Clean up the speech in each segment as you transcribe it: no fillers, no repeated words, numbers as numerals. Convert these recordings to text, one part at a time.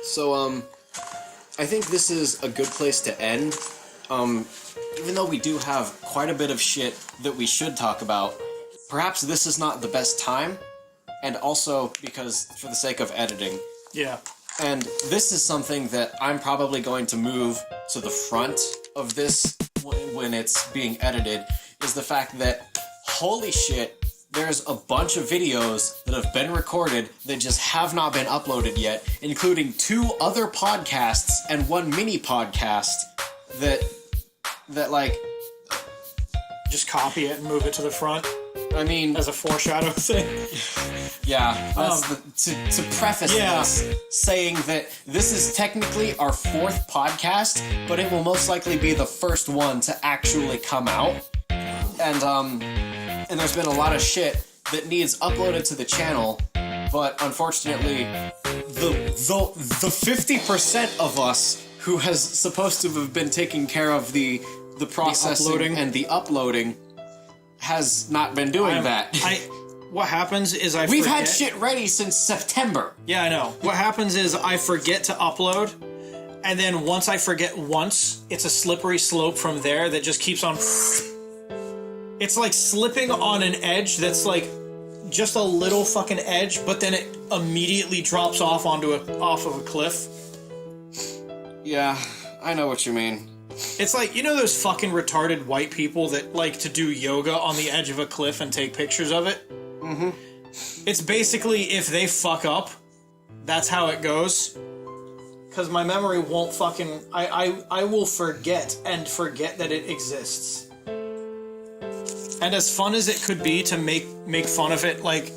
So, I think this is a good place to end. Even though we do have quite a bit of shit that we should talk about, perhaps this is not the best time, and also because, for the sake of editing. Yeah. And this is something that I'm probably going to move to the front of this when it's being edited, is the fact that, holy shit, there's a bunch of videos that have been recorded that just have not been uploaded yet, including 2 other podcasts and 1 mini podcast that like... Just copy it and move it to the front. I mean... As a foreshadow thing. Yeah, that's to preface this, saying that this is technically our 4th podcast, but it will most likely be the first one to actually come out. And there's been a lot of shit that needs uploaded to the channel, but unfortunately, the 50% of us who has supposed to have been taking care of the processing and the uploading has not been doing that. What happens is We've had shit ready since September. Yeah, I know. What happens is I forget to upload, and then once I forget once, it's a slippery slope from there that just keeps on... It's like slipping on an edge that's like just a little fucking edge, but then it immediately drops off off of a cliff. Yeah, I know what you mean. It's like, you know those fucking retarded white people that like to do yoga on the edge of a cliff and take pictures of it? Mm-hmm. It's basically, if they fuck up, that's how it goes. Because my memory won't fucking... I will forget that it exists. And as fun as it could be to make fun of it, like,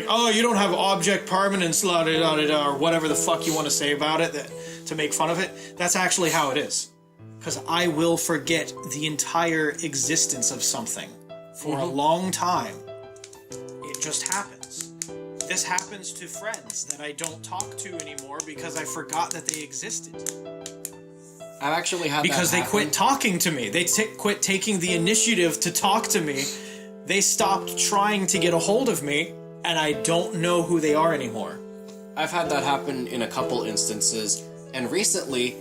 oh, you don't have object permanence, la da da da da, or whatever the fuck you want to say about it, to make fun of it, that's actually how it is. Because I will forget the entire existence of something for a long time. It just happens. This happens to friends that I don't talk to anymore because I forgot that they existed. I've actually had because that they quit talking to me. They quit taking the initiative to talk to me. They stopped trying to get a hold of me, and I don't know who they are anymore. I've had that happen in a couple instances, and recently,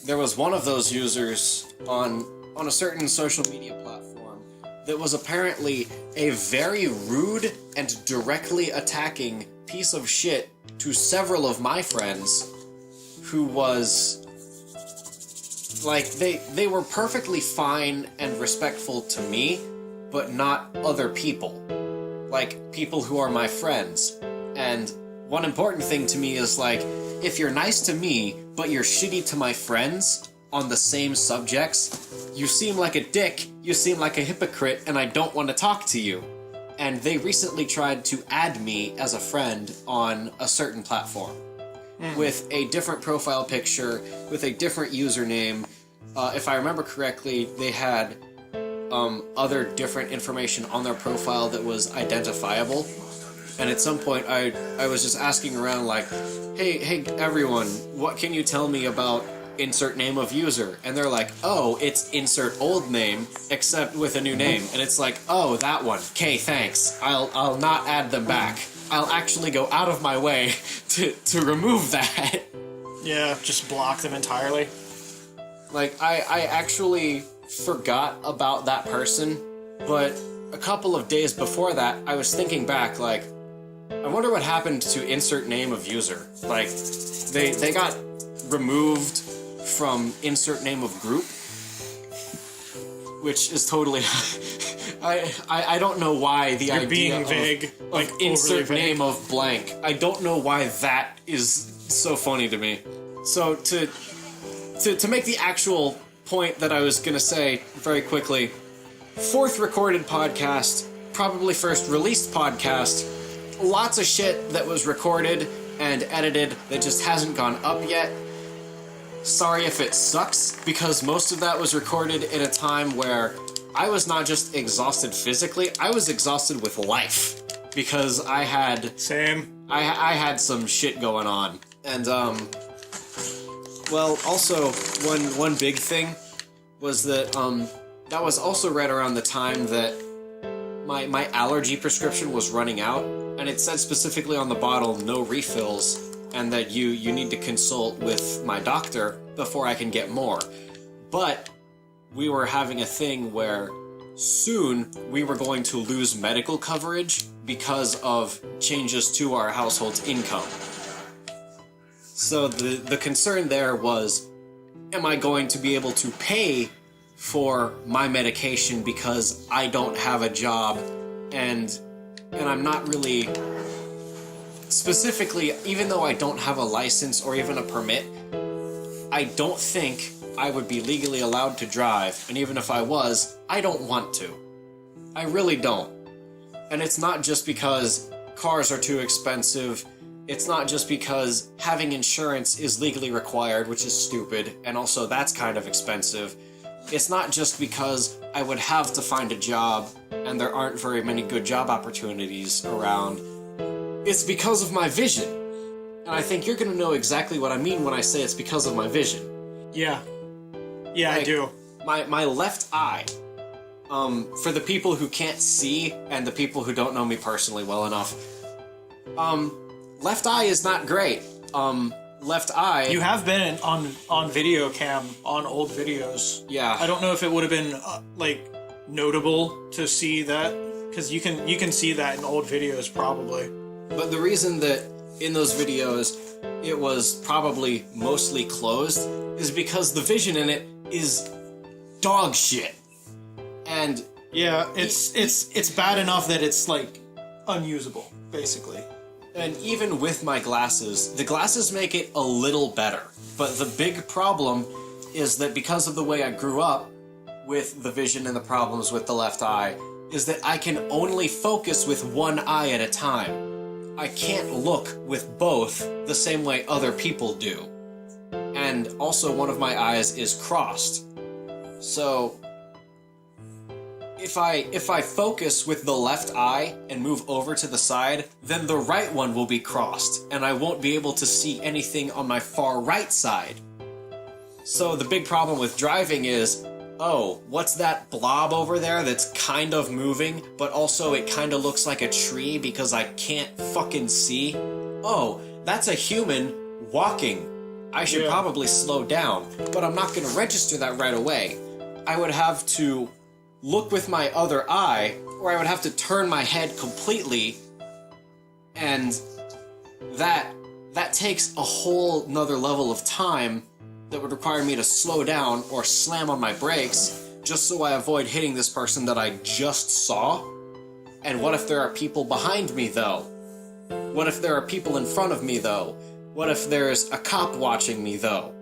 there was one of those users on a certain social media platform that was apparently a very rude and directly attacking piece of shit to several of my friends, who was... Like, they were perfectly fine and respectful to me, but not other people. Like, people who are my friends. And one important thing to me is, like, if you're nice to me, but you're shitty to my friends on the same subjects, you seem like a dick, you seem like a hypocrite, and I don't want to talk to you. And they recently tried to add me as a friend on a certain platform. With a different profile picture, with a different username. If I remember correctly, they had other different information on their profile that was identifiable. And at some point, I was just asking around like, hey everyone, what can you tell me about insert name of user? And they're like, oh, it's insert old name, except with a new name. And it's like, oh, that one. Okay, thanks. I'll not add them back. I'll actually go out of my way to remove that. Yeah, just block them entirely. Like, I actually forgot about that person, but a couple of days before that, I was thinking back, like, I wonder what happened to insert name of user. Like, they got removed from insert name of group, which is totally... I don't know why the idea being vague, of insert name of blank. I don't know why that is so funny to me. So to make the actual point that I was gonna say very quickly, 4th recorded podcast, probably first released podcast, lots of shit that was recorded and edited that just hasn't gone up yet. Sorry if it sucks, because most of that was recorded in a time where I was not just exhausted physically, I was exhausted with life. Because I had... Same. I had some shit going on. And, well, also, one big thing was that, that was also right around the time that my allergy prescription was running out, and it said specifically on the bottle, no refills. and that you need to consult with my doctor before I can get more. But we were having a thing where soon we were going to lose medical coverage because of changes to our household's income. So the concern there was, am I going to be able to pay for my medication because I don't have a job and I'm not really, specifically, even though I don't have a license or even a permit, I don't think I would be legally allowed to drive, and even if I was, I don't want to. I really don't. And it's not just because cars are too expensive, it's not just because having insurance is legally required, which is stupid, and also that's kind of expensive. It's not just because I would have to find a job and there aren't very many good job opportunities around. It's because of my vision. And I think you're gonna know exactly what I mean when I say it's because of my vision. Yeah. Yeah, I do. My left eye, for the people who can't see and the people who don't know me personally well enough, left eye is not great. Left eye... You have been on video cam, on old videos. Yeah. I don't know if it would have been, notable to see that, because you can see that in old videos, probably. But the reason that in those videos it was probably mostly closed is because the vision in it is dog shit. And... Yeah, it's bad enough that it's, unusable, basically. And even with my glasses, the glasses make it a little better. But the big problem is that because of the way I grew up with the vision and the problems with the left eye, is that I can only focus with one eye at a time. I can't look with both the same way other people do. And also one of my eyes is crossed. So if I focus with the left eye and move over to the side, then the right one will be crossed, and I won't be able to see anything on my far right side. So the big problem with driving is, oh, what's that blob over there that's kind of moving, but also it kind of looks like a tree because I can't fucking see? Oh, that's a human walking. I should probably slow down, but I'm not going to register that right away. I would have to look with my other eye, or I would have to turn my head completely, and that takes a whole nother level of time that would require me to slow down or slam on my brakes just so I avoid hitting this person that I just saw. And what if there are people behind me, though? What if there are people in front of me, though? What if there's a cop watching me, though?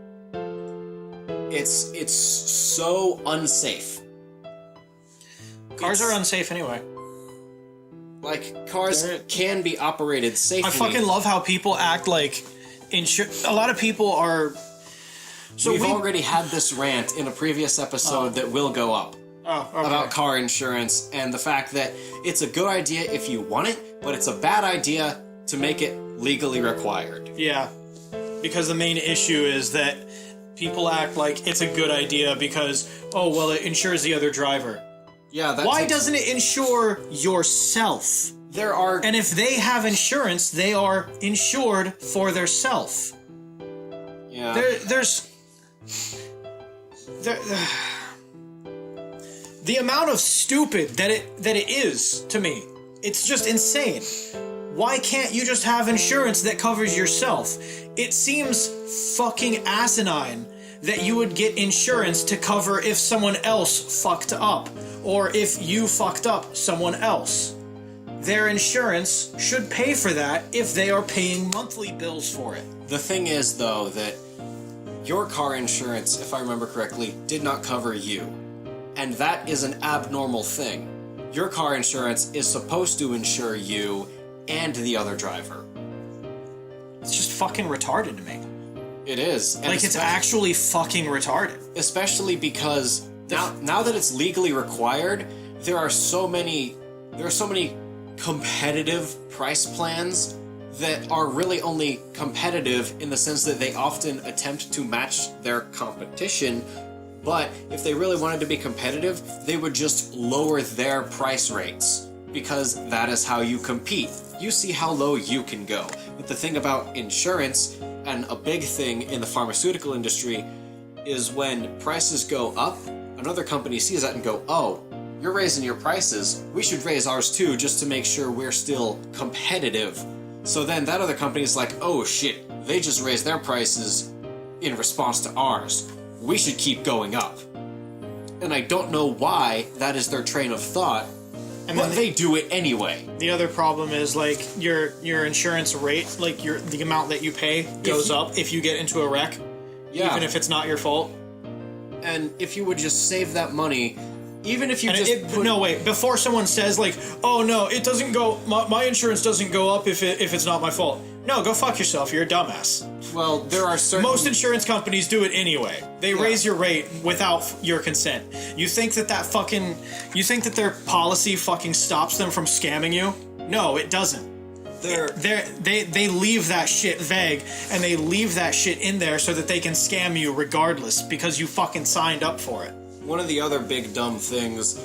It's so unsafe. Cars are unsafe anyway. Cars can be operated safely. I fucking love how people act like... A lot of people are... So we've already had this rant in a previous episode that will go up. Oh, okay. About car insurance and the fact that it's a good idea if you want it, but it's a bad idea to make it legally required. Yeah. Because the main issue is that people act like it's a good idea because, oh, well, it insures the other driver. Yeah, why doesn't it insure yourself? And if they have insurance, they are insured for their self. Yeah. The amount of stupid that it is to me, it's just insane. Why can't you just have insurance that covers yourself? It seems fucking asinine that you would get insurance to cover if someone else fucked up, or if you fucked up someone else. Their insurance should pay for that if they are paying monthly bills for it. The thing is, though, that your car insurance, if I remember correctly, did not cover you. And that is an abnormal thing. Your car insurance is supposed to insure you and the other driver. It's just fucking retarded to me. It is. And it's actually fucking retarded. Especially because now that it's legally required, there are so many competitive price plans that are really only competitive in the sense that they often attempt to match their competition, but if they really wanted to be competitive, they would just lower their price rates, because that is how you compete. You see how low you can go. But the thing about insurance, and a big thing in the pharmaceutical industry, is when prices go up, another company sees that and go, oh, you're raising your prices, we should raise ours too, just to make sure we're still competitive. So then that other company's like, oh shit, they just raised their prices in response to ours. We should keep going up. And I don't know why that is their train of thought, but they do it anyway. The other problem is, like, your insurance rate, like the amount that you pay goes up if you get into a wreck, even if it's not your fault. And if you would just save that money, even if you no, wait, before someone says, like, oh no, it doesn't go, my insurance doesn't go up if it's not my fault. No, go fuck yourself, you're a dumbass. Well, there are certain... Most insurance companies do it anyway. They raise your rate without your consent. You think you think that their policy fucking stops them from scamming you? No, it doesn't. They leave that shit vague, and they leave that shit in there so that they can scam you regardless, because you fucking signed up for it. One of the other big dumb things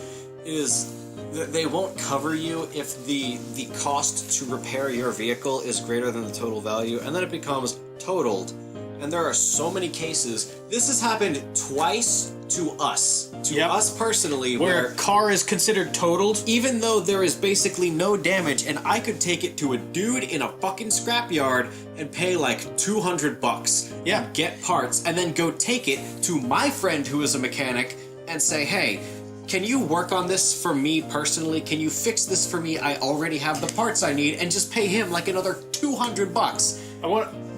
is that they won't cover you if the cost to repair your vehicle is greater than the total value, and then it becomes totaled. And there are so many cases. This has happened twice to us. Us personally. Where a car is considered totaled? Even though there is basically no damage, and I could take it to a dude in a fucking scrapyard and pay like $200. Yeah. Get parts, and then go take it to my friend who is a mechanic and say, hey, can you work on this for me personally? Can you fix this for me? I already have the parts I need, and just pay him like another $200.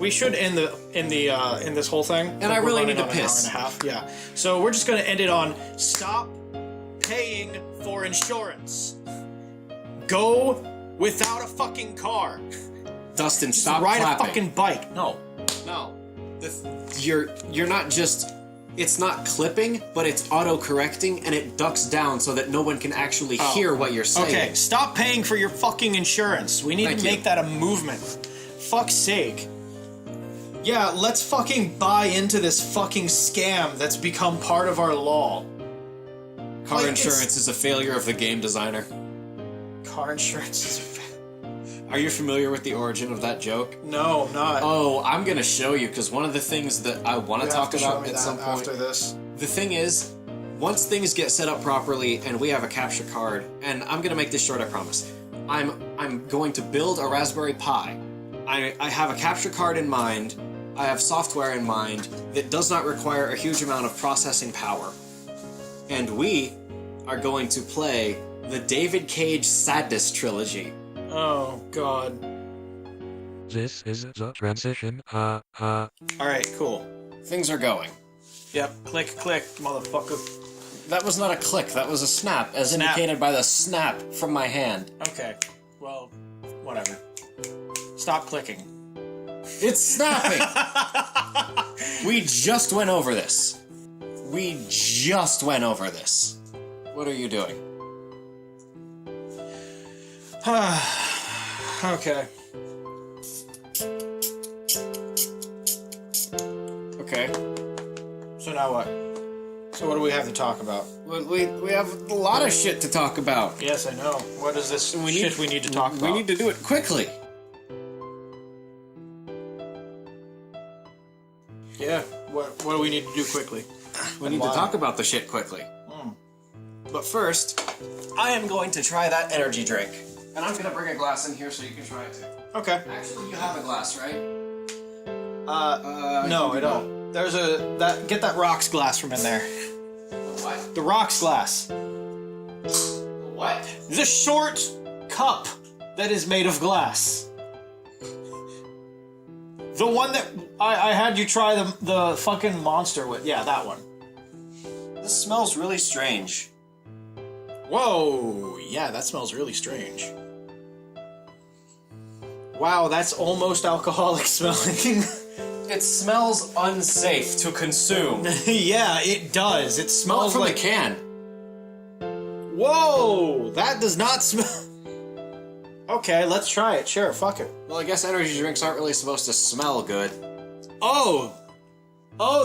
We should end in this whole thing. And I really need to piss. An hour and a half. Yeah. So we're just gonna end it on stop paying for insurance. Go without a fucking car. Dustin, stop ride clapping. a fucking bike. No. You're not just. It's not clipping, but it's auto-correcting, and it ducks down so that no one can actually hear what you're saying. Okay, stop paying for your fucking insurance. We need to make that a movement. Fuck's sake. Yeah, let's fucking buy into this fucking scam that's become part of our law. Car insurance is a failure of the game designer. Car insurance is Are you familiar with the origin of that joke? No, I'm not. Oh, I'm gonna show you, because one of the things that I want to talk about at some point... after this. The thing is, once things get set up properly and we have a capture card, and I'm gonna make this short, I promise. I'm going to build a Raspberry Pi. I have a capture card in mind, I have software in mind that does not require a huge amount of processing power. And we are going to play the David Cage Sadness trilogy. Oh, God. This is the transition, Alright, cool. Things are going. Yep, click, motherfucker. That was not a click, that was a snap, as indicated by the snap from my hand. Okay, well, whatever. Stop clicking. It's snapping! We just went over this. What are you doing? Okay. Okay. So now what? So what do we have to talk about? We have a lot of shit to talk about. Yes, I know. What is this we need to talk about? We need to do it quickly. Yeah. What do we need to do quickly? We need to talk about the shit quickly. But first, I am going to try that energy drink. And I'm going to bring a glass in here so you can try it too. Okay. Actually, you have a glass, right? No, I don't. There's get that rocks glass from in there. What? The rocks glass. What? The short cup that is made of glass. The one that I had you try the fucking monster with. Yeah, that one. This smells really strange. Whoa, yeah, that smells really strange. Wow, that's almost alcoholic smelling. It smells unsafe to consume. Yeah, it does. It smells from like the can. Whoa, that does not smell. Okay, let's try it. Sure, fuck it. Well, I guess energy drinks aren't really supposed to smell good. Oh,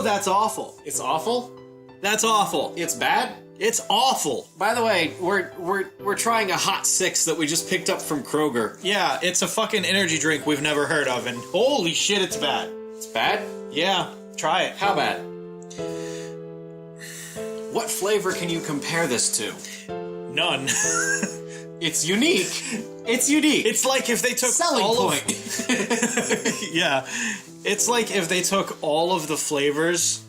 that's awful. It's awful? That's awful. It's bad? It's awful. By the way, we're trying a hot 6 that we just picked up from Kroger. Yeah, it's a fucking energy drink we've never heard of, and holy shit, it's bad. It's bad? Yeah, try it. How bad? What flavor can you compare this to? None. It's unique. It's unique. It's like if they took Selling all point. Yeah. It's like if they took all of the flavors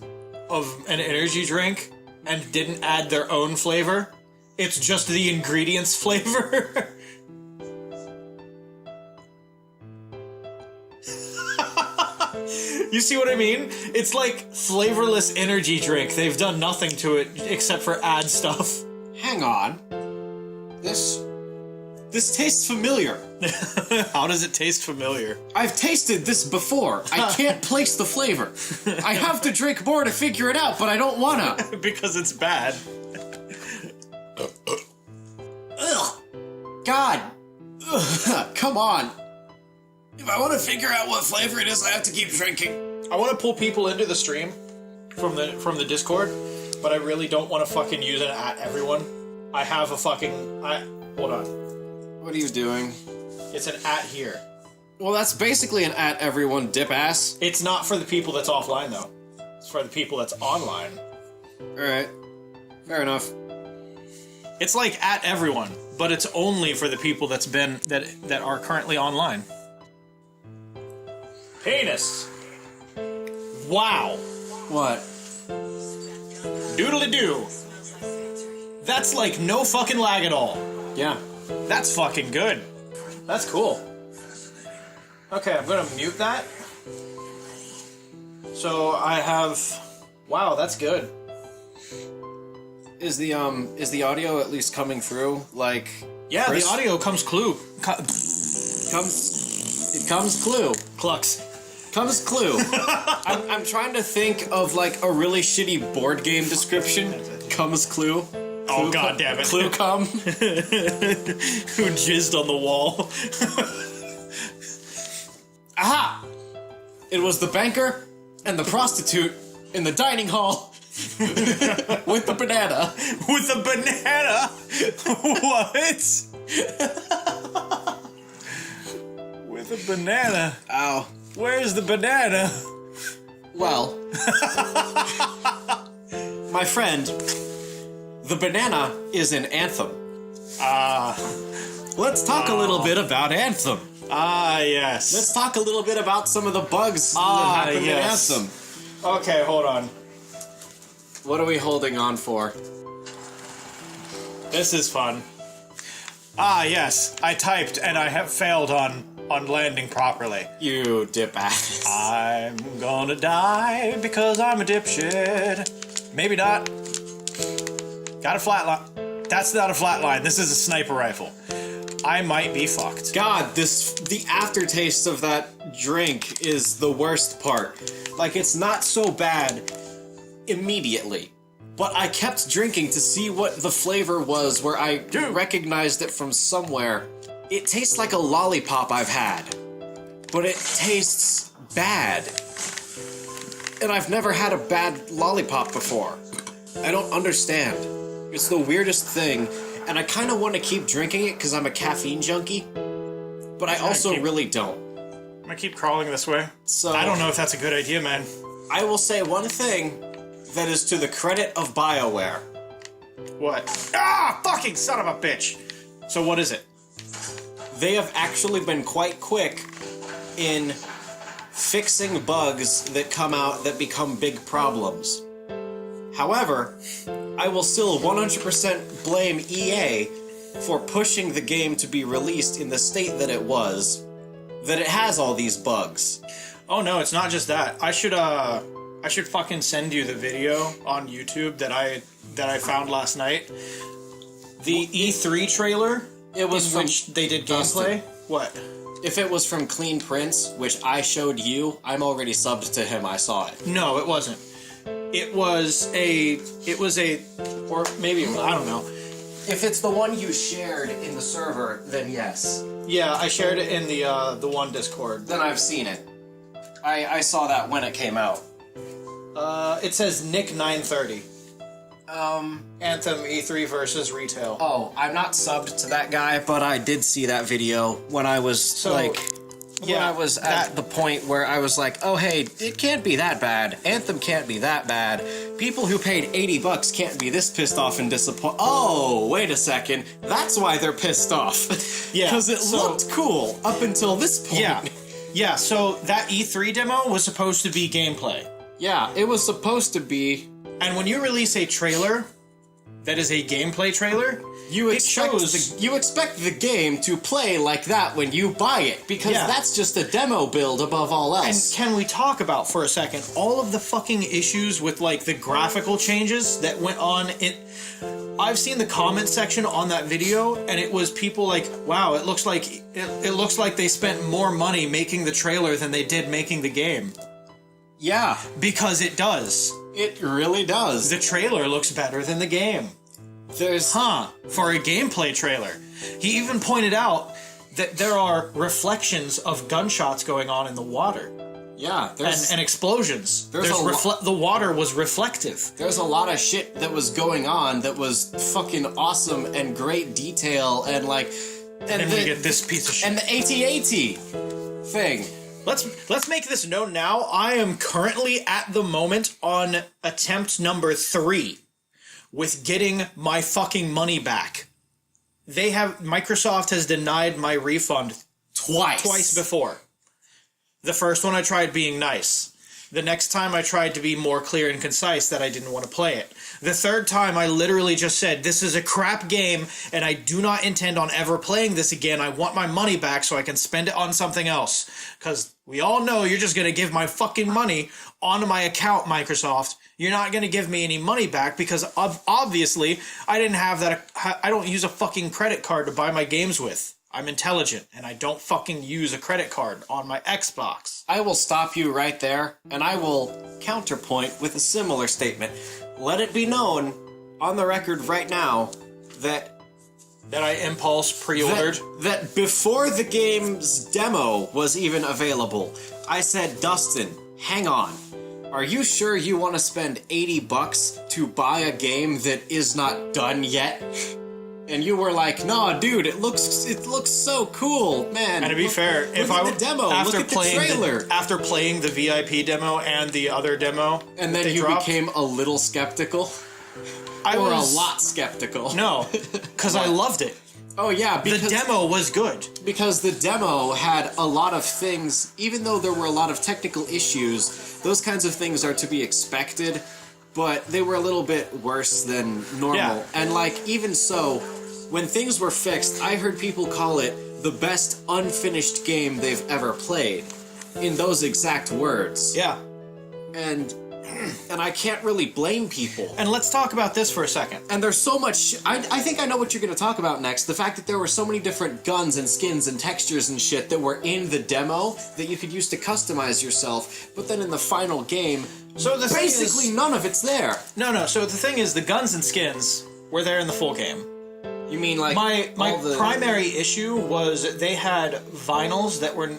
of an energy drink and didn't add their own flavor. It's just the ingredients flavor. You see what I mean? It's like flavorless energy drink. They've done nothing to it except for add stuff. Hang on. This tastes familiar. How does it taste familiar? I've tasted this before. I can't place the flavor. I have to drink more to figure it out, but I don't wanna. Because it's bad. Ugh. God. Ugh. Come on. If I want to figure out what flavor it is, I have to keep drinking. I want to pull people into the stream from the Discord, but I really don't want to fucking use it at everyone. I have a fucking... Hold on. What are you doing? It's an at here. Well, that's basically an at everyone dip ass. It's not for the people that's offline, though. It's for the people that's online. Alright. Fair enough. It's like at everyone, but it's only for the people that are currently online. Penis. Wow. What? Doodly-doo. That's like no fucking lag at all. Yeah. That's fucking good. That's cool. Okay, I'm gonna mute that. So I have... Wow, that's good. Is the audio at least coming through? Like... Yeah, Chris? the audio comes clue. It comes clue. Clucks. Comes clue. I'm trying to think of like a really shitty board game description. Comes clue. Oh, god damn it. Clue come. Who jizzed on the wall. Aha! It was the banker and the prostitute in the dining hall with the banana. With a banana? What? With a banana? Ow. Where's the banana? Well, my friend, the banana is an anthem. Let's talk a little bit about Anthem. Yes. Let's talk a little bit about some of the bugs that happen yes. in Anthem. Okay, hold on. What are we holding on for? This is fun. Yes. I typed and I have failed on landing properly. You dip ass. I'm gonna die because I'm a dipshit. Maybe not. Got a flatline. That's not a flatline. This is a sniper rifle. I might be fucked. God, the aftertaste of that drink is the worst part. Like, it's not so bad immediately, but I kept drinking to see what the flavor was where I recognized it from somewhere. It tastes like a lollipop I've had, but it tastes bad. And I've never had a bad lollipop before. I don't understand. It's the weirdest thing, and I kind of want to keep drinking it because I'm a caffeine junkie, but I also really don't. I'm gonna keep crawling this way. So I don't know if that's a good idea, man. I will say one thing that is to the credit of BioWare. What? Ah, fucking son of a bitch! So what is it? They have actually been quite quick in fixing bugs that come out that become big problems. However, I will still 100% blame EA for pushing the game to be released in the state that it was, that it has all these bugs. Oh no, it's not just that. I should fucking send you the video on YouTube that I found last night. The E3 trailer. It was in from which they did Dustin. gameplay. What? If it was from Clean Prince, which I showed you, I'm already subbed to him, I saw it. No, it wasn't. It was a, or maybe, I don't know. If it's the one you shared in the server, then yes. Yeah, I shared it in the one Discord. Then I've seen it. I saw that when it came out. It says Nick 930. Anthem E3 versus retail. Oh, I'm not subbed to that guy, but I did see that video when I was when I was at the point where I was like, oh hey, it can't be that bad. Anthem can't be that bad. People who paid $80 can't be this pissed off and disappointed. Oh, wait a second. That's why they're pissed off. Yeah. Because it looked cool up until this point. Yeah. Yeah, so that E3 demo was supposed to be gameplay. Yeah, it was supposed to be. And when you release a trailer that is a gameplay trailer, You expect the game to play like that when you buy it, because that's just a demo build above all else. And can we talk about, for a second, all of the fucking issues with, like, the graphical changes that went on in... I've seen the comment section on that video, and it was people like, wow, it looks like they spent more money making the trailer than they did making the game. Yeah. Because it does. It really does. The trailer looks better than the game. For a gameplay trailer. He even pointed out that there are reflections of gunshots going on in the water. Yeah, and explosions. The water was reflective. There's a lot of shit that was going on that was fucking awesome and great detail and like... And we get this piece of shit. And the AT-AT thing. Let's make this known now. I am currently at the moment on attempt number 3 with getting my fucking money back. Microsoft has denied my refund twice before. The first one I tried being nice. The next time I tried to be more clear and concise that I didn't want to play it. The third time I literally just said, this is a crap game and I do not intend on ever playing this again. I want my money back so I can spend it on something else. Because we all know you're just going to give my fucking money onto my account, Microsoft. You're not going to give me any money back because obviously I didn't have that. I don't use a fucking credit card to buy my games with. I'm intelligent, and I don't fucking use a credit card on my Xbox. I will stop you right there, and I will counterpoint with a similar statement. Let it be known, on the record right now, that I impulse pre-ordered. That before the game's demo was even available, I said, Dustin, hang on. Are you sure you want to spend $80 to buy a game that is not done yet? And you were like, "Nah, dude, it looks so cool, man." And to be fair, look at the demo, look at the trailer. After playing the VIP demo and the other demo, and then you became a little skeptical, a lot skeptical. No, because I loved it. Oh yeah, because the demo was good. Because the demo had a lot of things, even though there were a lot of technical issues, those kinds of things are to be expected, but they were a little bit worse than normal. Yeah. And like, even so, when things were fixed, I heard people call it the best unfinished game they've ever played. In those exact words. Yeah. And I can't really blame people. And let's talk about this for a second. And there's so much... I think I know what you're going to talk about next. The fact that there were so many different guns and skins and textures and shit that were in the demo that you could use to customize yourself, but then in the final game, so basically none of it's there. No. So the thing is, the guns and skins were there in the full game. You mean like... My primary issue was they had vinyls that were...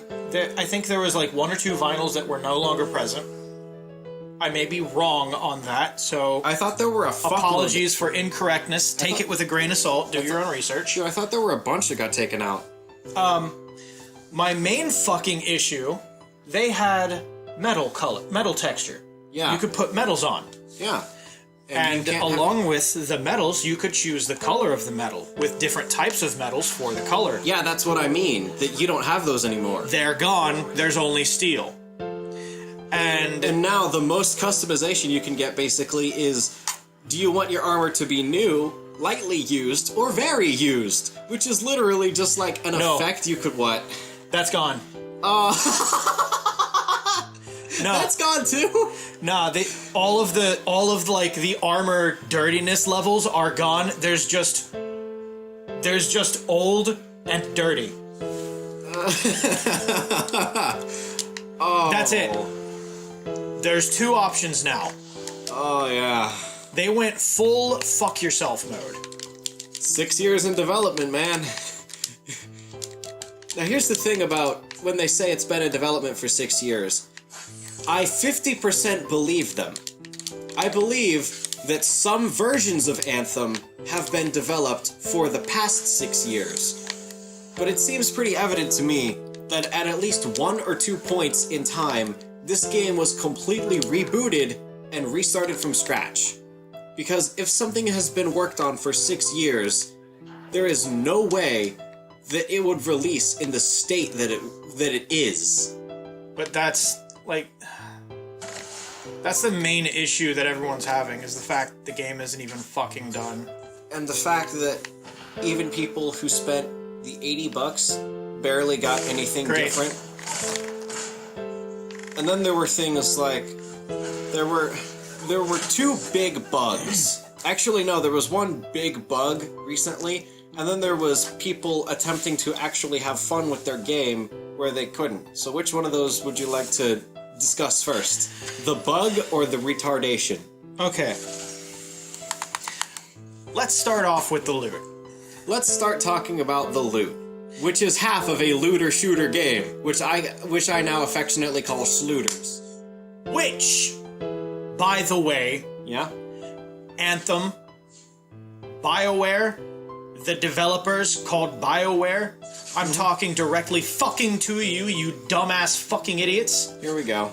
I think there was like 1 or 2 vinyls that were no longer present. I may be wrong on that, so... I thought there were a fuckload. Apologies for incorrectness. Take it with a grain of salt. Do your own research. I thought there were a bunch that got taken out. My main fucking issue, they had metal texture. Yeah. You could put metals on. Yeah. And along with the metals, you could choose the color of the metal, with different types of metals for the color. Yeah, that's what I mean. That you don't have those anymore. They're gone. There's only steel. And now the most customization you can get basically is, do you want your armor to be new, lightly used, or very used? Which is literally just like an effect you could what? That's gone. No. That's gone too? Nah, all of the armor dirtiness levels are gone. There's just old and dirty. That's it. There's 2 options now. Oh, yeah. They went full fuck yourself mode. 6 years in development, man. Now, here's the thing about when they say it's been in development for 6 years. I 50% believe them. I believe that some versions of Anthem have been developed for the past 6 years. But it seems pretty evident to me that at least 1 or 2 points in time, this game was completely rebooted and restarted from scratch. Because if something has been worked on for 6 years, there is no way that it would release in the state that it is. But that's, like... That's the main issue that everyone's having, is the fact the game isn't even fucking done. And the fact that even people who spent the $80 barely got anything different. And then there were things like... There were 2 big bugs. Actually, no, there was one big bug recently, and then there was people attempting to actually have fun with their game where they couldn't. So which one of those would you like to discuss first? The bug or the retardation? Okay. Let's start off with the loot. Let's start talking about the loot, which is half of a looter-shooter game, which I now affectionately call Slooters. Which, by the way, Yeah? Anthem, BioWare, the developers called BioWare, I'm talking directly fucking to you, you dumbass fucking idiots. Here we go.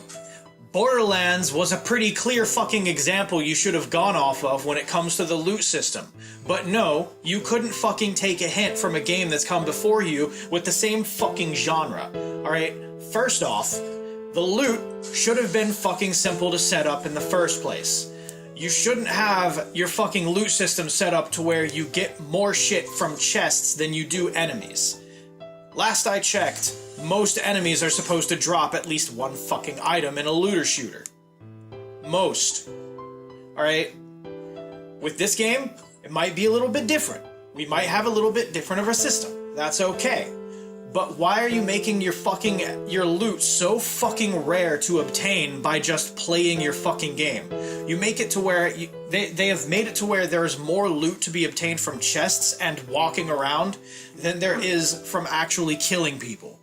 Borderlands was a pretty clear fucking example you should have gone off of when it comes to the loot system. But no, you couldn't fucking take a hint from a game that's come before you with the same fucking genre. Alright, first off, the loot should have been fucking simple to set up in the first place. You shouldn't have your fucking loot system set up to where you get more shit from chests than you do enemies. Last I checked, most enemies are supposed to drop at least one fucking item in a looter shooter. Most. Alright? With this game, it might be a little bit different. We might have a little bit different of a system. That's okay. But why are you making your loot so fucking rare to obtain by just playing your fucking game? You make it to where they have made it to where there is more loot to be obtained from chests and walking around than there is from actually killing people.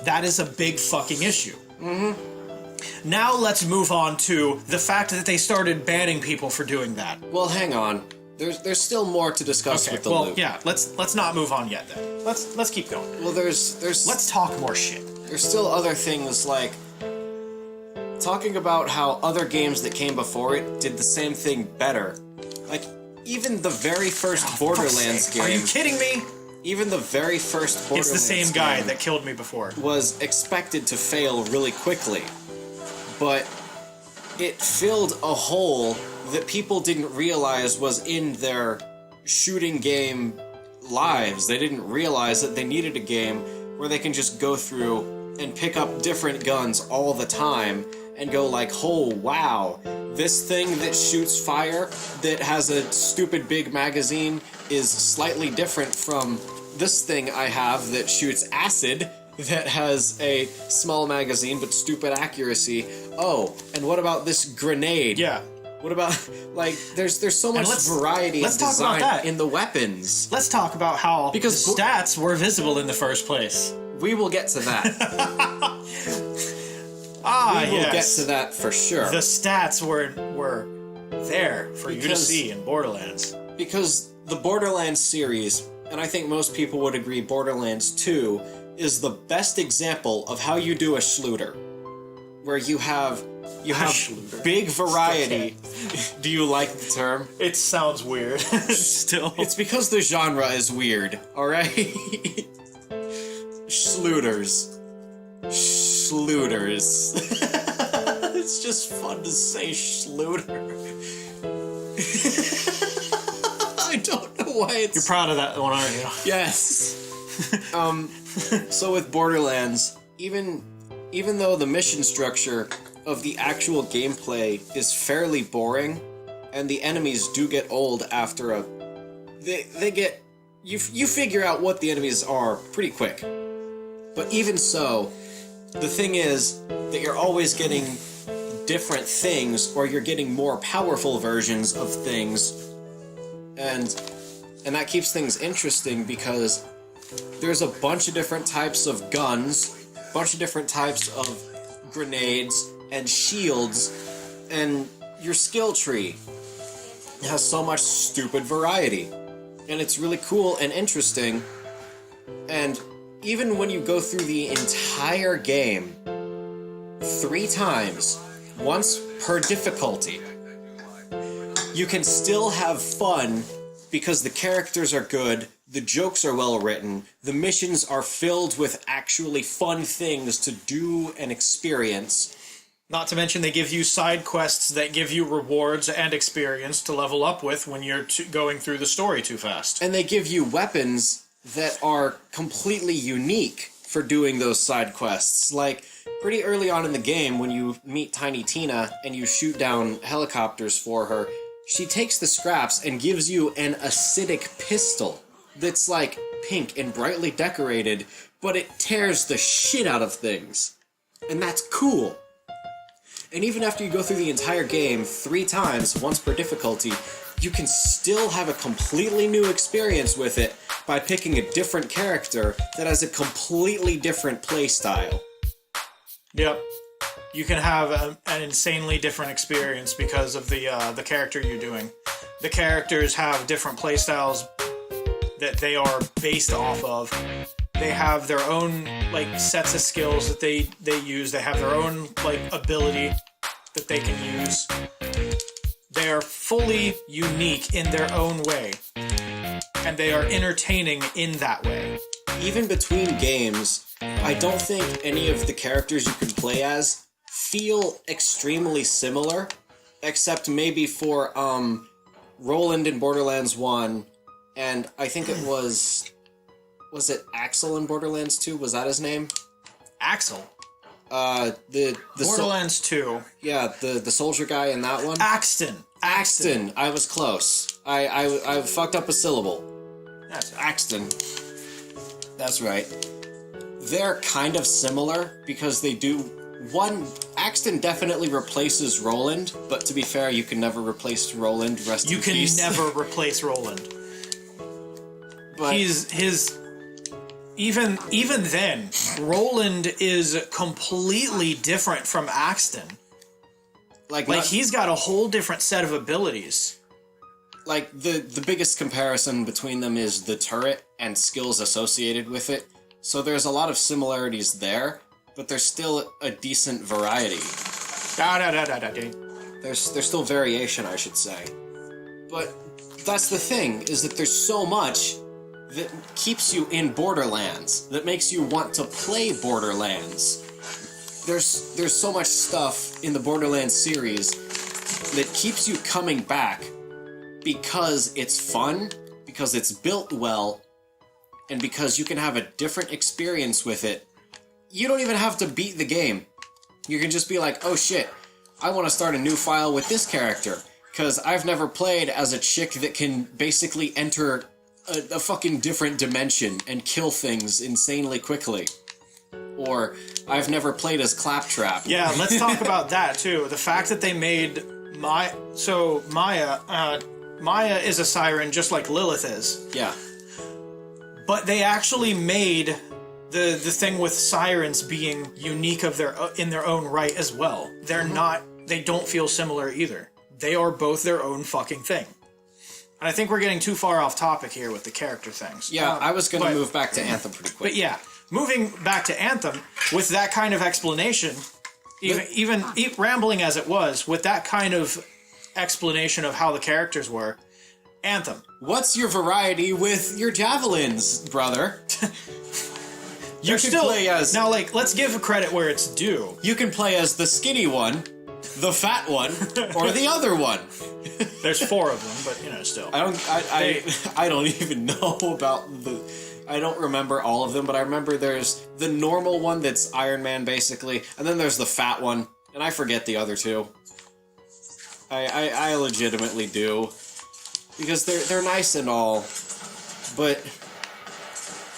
That is a big fucking issue. Mm-hmm. Now let's move on to the fact that they started banning people for doing that. Well, hang on. There's still more to discuss with the loot. Yeah, let's not move on yet then. Let's keep going. Well, there's Let's talk more shit. There's still other things like talking about how other games that came before it did the same thing better. Like even the very first Borderlands game. Are you kidding me? Even the very first Borderlands It's the same guy game that killed me before. was expected to fail really quickly. But it filled a hole that people didn't realize was in their shooting game lives. They didn't realize that they needed a game where they can just go through and pick up different guns all the time and go like, oh wow, this thing that shoots fire that has a stupid big magazine is slightly different from this thing I have that shoots acid that has a small magazine but stupid accuracy. Oh, and what about this grenade? Yeah. What about, like, there's so much variety and design in the weapons. Let's talk about how Because the stats were visible in the first place. We will get to that. We will get to that for sure. The stats were there for you to see in Borderlands. Because the Borderlands series, and I think most people would agree Borderlands 2, is the best example of how you do a Schluter. Where you have big variety. Do you like the term? It sounds weird. Still. It's because the genre is weird, alright? Schlooters. Schlooters. It's just fun to say Schluter. I don't know why it's... You're proud of that one, aren't you? Yes. So with Borderlands, even though the mission structure of the actual gameplay is fairly boring, and the enemies do get old after they get... You figure out what the enemies are pretty quick. But even so, the thing is that you're always getting different things, or you're getting more powerful versions of things, and that keeps things interesting because there's a bunch of different types of guns, a bunch of different types of grenades and shields, and your skill tree. It has so much stupid variety. And it's really cool and interesting. And even when you go through the entire game 3 times, once per difficulty, you can still have fun because the characters are good, the jokes are well written, the missions are filled with actually fun things to do and experience. Not to mention they give you side quests that give you rewards and experience to level up with when you're going through the story too fast. And they give you weapons that are completely unique for doing those side quests. Like, pretty early on in the game, when you meet Tiny Tina and you shoot down helicopters for her, she takes the scraps and gives you an acidic pistol that's like pink and brightly decorated, but it tears the shit out of things. And that's cool. And even after you go through the entire game 3 times, once per difficulty, you can still have a completely new experience with it by picking a different character that has a completely different playstyle. Yep. You can have an insanely different experience because of the character you're doing. The characters have different playstyles that they are based off of. They have their own like sets of skills that they use. They have their own like ability that they can use. They are fully unique in their own way, and they are entertaining in that way. Even between games, I don't think any of the characters you can play as feel extremely similar, except maybe for Roland in Borderlands 1, and I think it was it Axel in Borderlands 2? Was that his name? Axel. The Borderlands 2. Yeah, the soldier guy in that one. Axton. Axton. I was close. I fucked up a syllable. That's Axton. That's right. They're kind of similar because they do Axton definitely replaces Roland, but to be fair, you can never replace Roland. Rest You in can peace. never replace Roland. But Even then, Roland is completely different from Axton. like He's got a whole different set of abilities. like the biggest comparison between them is the turret and skills associated with it. So there's a lot of similarities there, but there's still a decent variety. There's still variation, I should say. But that's the thing, is that there's so much that keeps you in Borderlands, that makes you want to play Borderlands. There's so much stuff in the Borderlands series that keeps you coming back because it's fun, because it's built well, and because you can have a different experience with it. You don't even have to beat the game. You can just be like, oh shit, I want to start a new file with this character, because I've never played as a chick that can basically enter a fucking different dimension and kill things insanely quickly. Or, I've never played as Claptrap. Yeah, let's talk about that too. The fact that they made Maya is a siren just like Lilith is. Yeah. But they actually made the thing with sirens being unique in their own right as well. They don't feel similar either. They are both their own fucking thing. And I think we're getting too far off topic here with the character things. Yeah, I was going to move back to Anthem pretty quick. But yeah, moving back to Anthem, with that kind of explanation, even rambling as it was, with that kind of explanation of how the characters were, Anthem. What's your variety with your javelins, brother? You're can still play as- now. Let's give credit where it's due. You can play as the skinny one, the fat one, or the other one. There's 4 of them, but still. I don't even know about I don't remember all of them, but I remember there's the normal one that's Iron Man basically, and then there's the fat one, and I forget the other 2. I legitimately do, because they're nice and all, but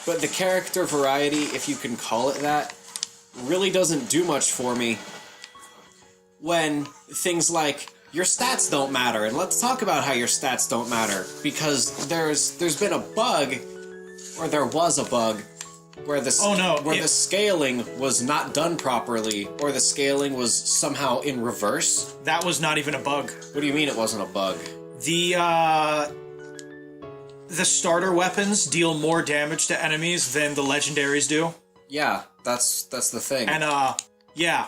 the character variety, if you can call it that, really doesn't do much for me when things like your stats don't matter. And let's talk about how your stats don't matter, because there's been a bug, or there was a bug, where the scaling was not done properly, or the scaling was somehow in reverse. That was not even a bug. What do you mean it wasn't a bug? The starter weapons deal more damage to enemies than the legendaries do. Yeah, that's the thing. And, yeah.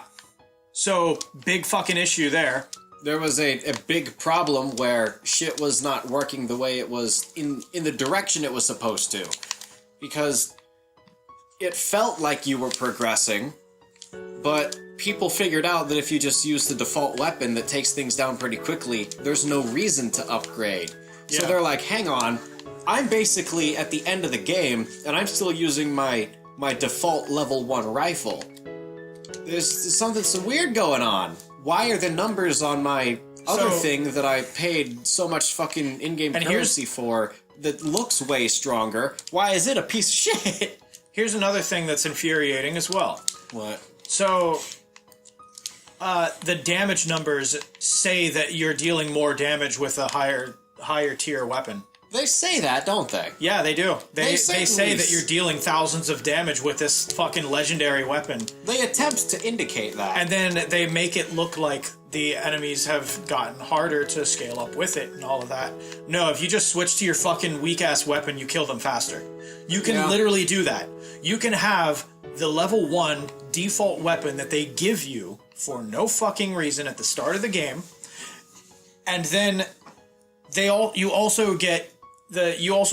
So, big fucking issue there. There was a big problem where shit was not working the way it was in the direction it was supposed to. Because it felt like you were progressing, but people figured out that if you just use the default weapon that takes things down pretty quickly, there's no reason to upgrade. So they're like, hang on, I'm basically at the end of the game, and I'm still using my default level 1 rifle. There's some weird going on. Why are the numbers on my other thing that I paid so much fucking in-game currency for that looks way stronger, why is it a piece of shit? Here's another thing that's infuriating as well. What? So, the damage numbers say that you're dealing more damage with a higher tier weapon. They say that, don't they? Yeah, they do. They say that you're s- dealing thousands of damage with this fucking legendary weapon. They attempt to indicate that. And then they make it look like the enemies have gotten harder to scale up with it and all of that. No, if you just switch to your fucking weak-ass weapon, you kill them faster. You can literally do that. You can have the level 1 default weapon that they give you for no fucking reason at the start of the game, and then you also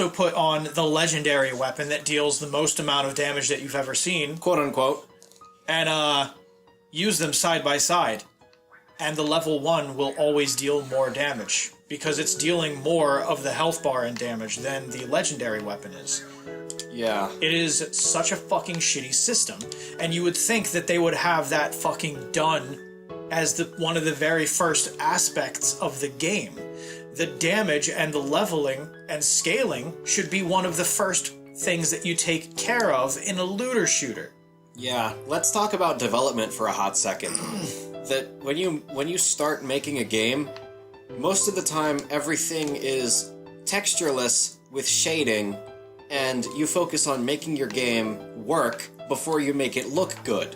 put on the legendary weapon that deals the most amount of damage that you've ever seen, quote unquote, and use them side by side. And the level 1 will always deal more damage because it's dealing more of the health bar and damage than the legendary weapon is. Yeah. It is such a fucking shitty system, and you would think that they would have that fucking done as one of the very first aspects of the game. The damage and the leveling and scaling should be one of the first things that you take care of in a looter shooter. Yeah, let's talk about development for a hot second. That when you start making a game, most of the time everything is textureless with shading, and you focus on making your game work before you make it look good.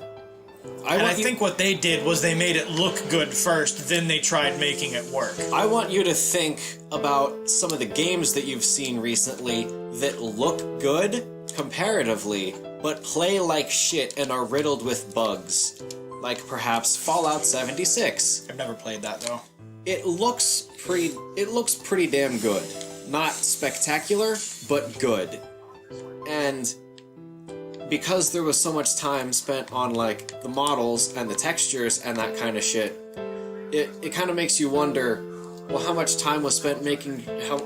I think what they did was they made it look good first, then they tried making it work. I want you to think about some of the games that you've seen recently that look good comparatively, but play like shit and are riddled with bugs. Like perhaps Fallout 76. I've never played that though. It looks pretty damn good. Not spectacular, but good. And because there was so much time spent on like the models and the textures and that kind of shit, it kind of makes you wonder, well, how much time was spent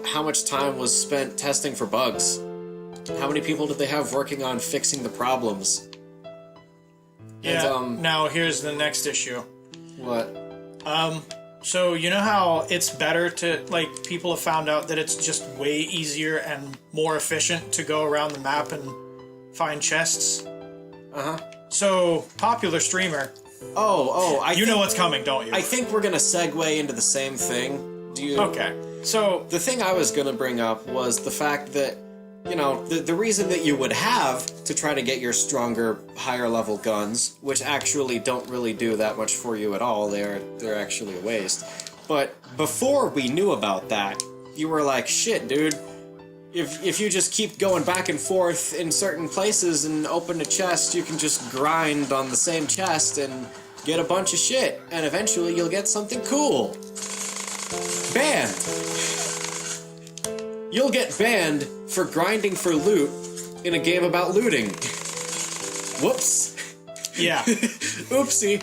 how much time was spent testing for bugs? How many people did they have working on fixing the problems? Yeah, And, now here's the next issue. What? So you know how it's better to, like, people have found out that it's just way easier and more efficient to go around the map and find chests? Uh-huh. So, popular streamer. You know what's coming, don't you? I think we're gonna segue into the same thing. Do you? Okay. So, The thing I was gonna bring up was the fact that, you know, the reason that you would have to try to get your stronger, higher level guns, which actually don't really do that much for you at all, they're actually a waste. But before we knew about that, you were like, shit, dude, if you just keep going back and forth in certain places and open a chest, you can just grind on the same chest and get a bunch of shit, and eventually you'll get something cool. Banned. You'll get banned for grinding for loot in a game about looting. Whoops. yeah. Oopsie.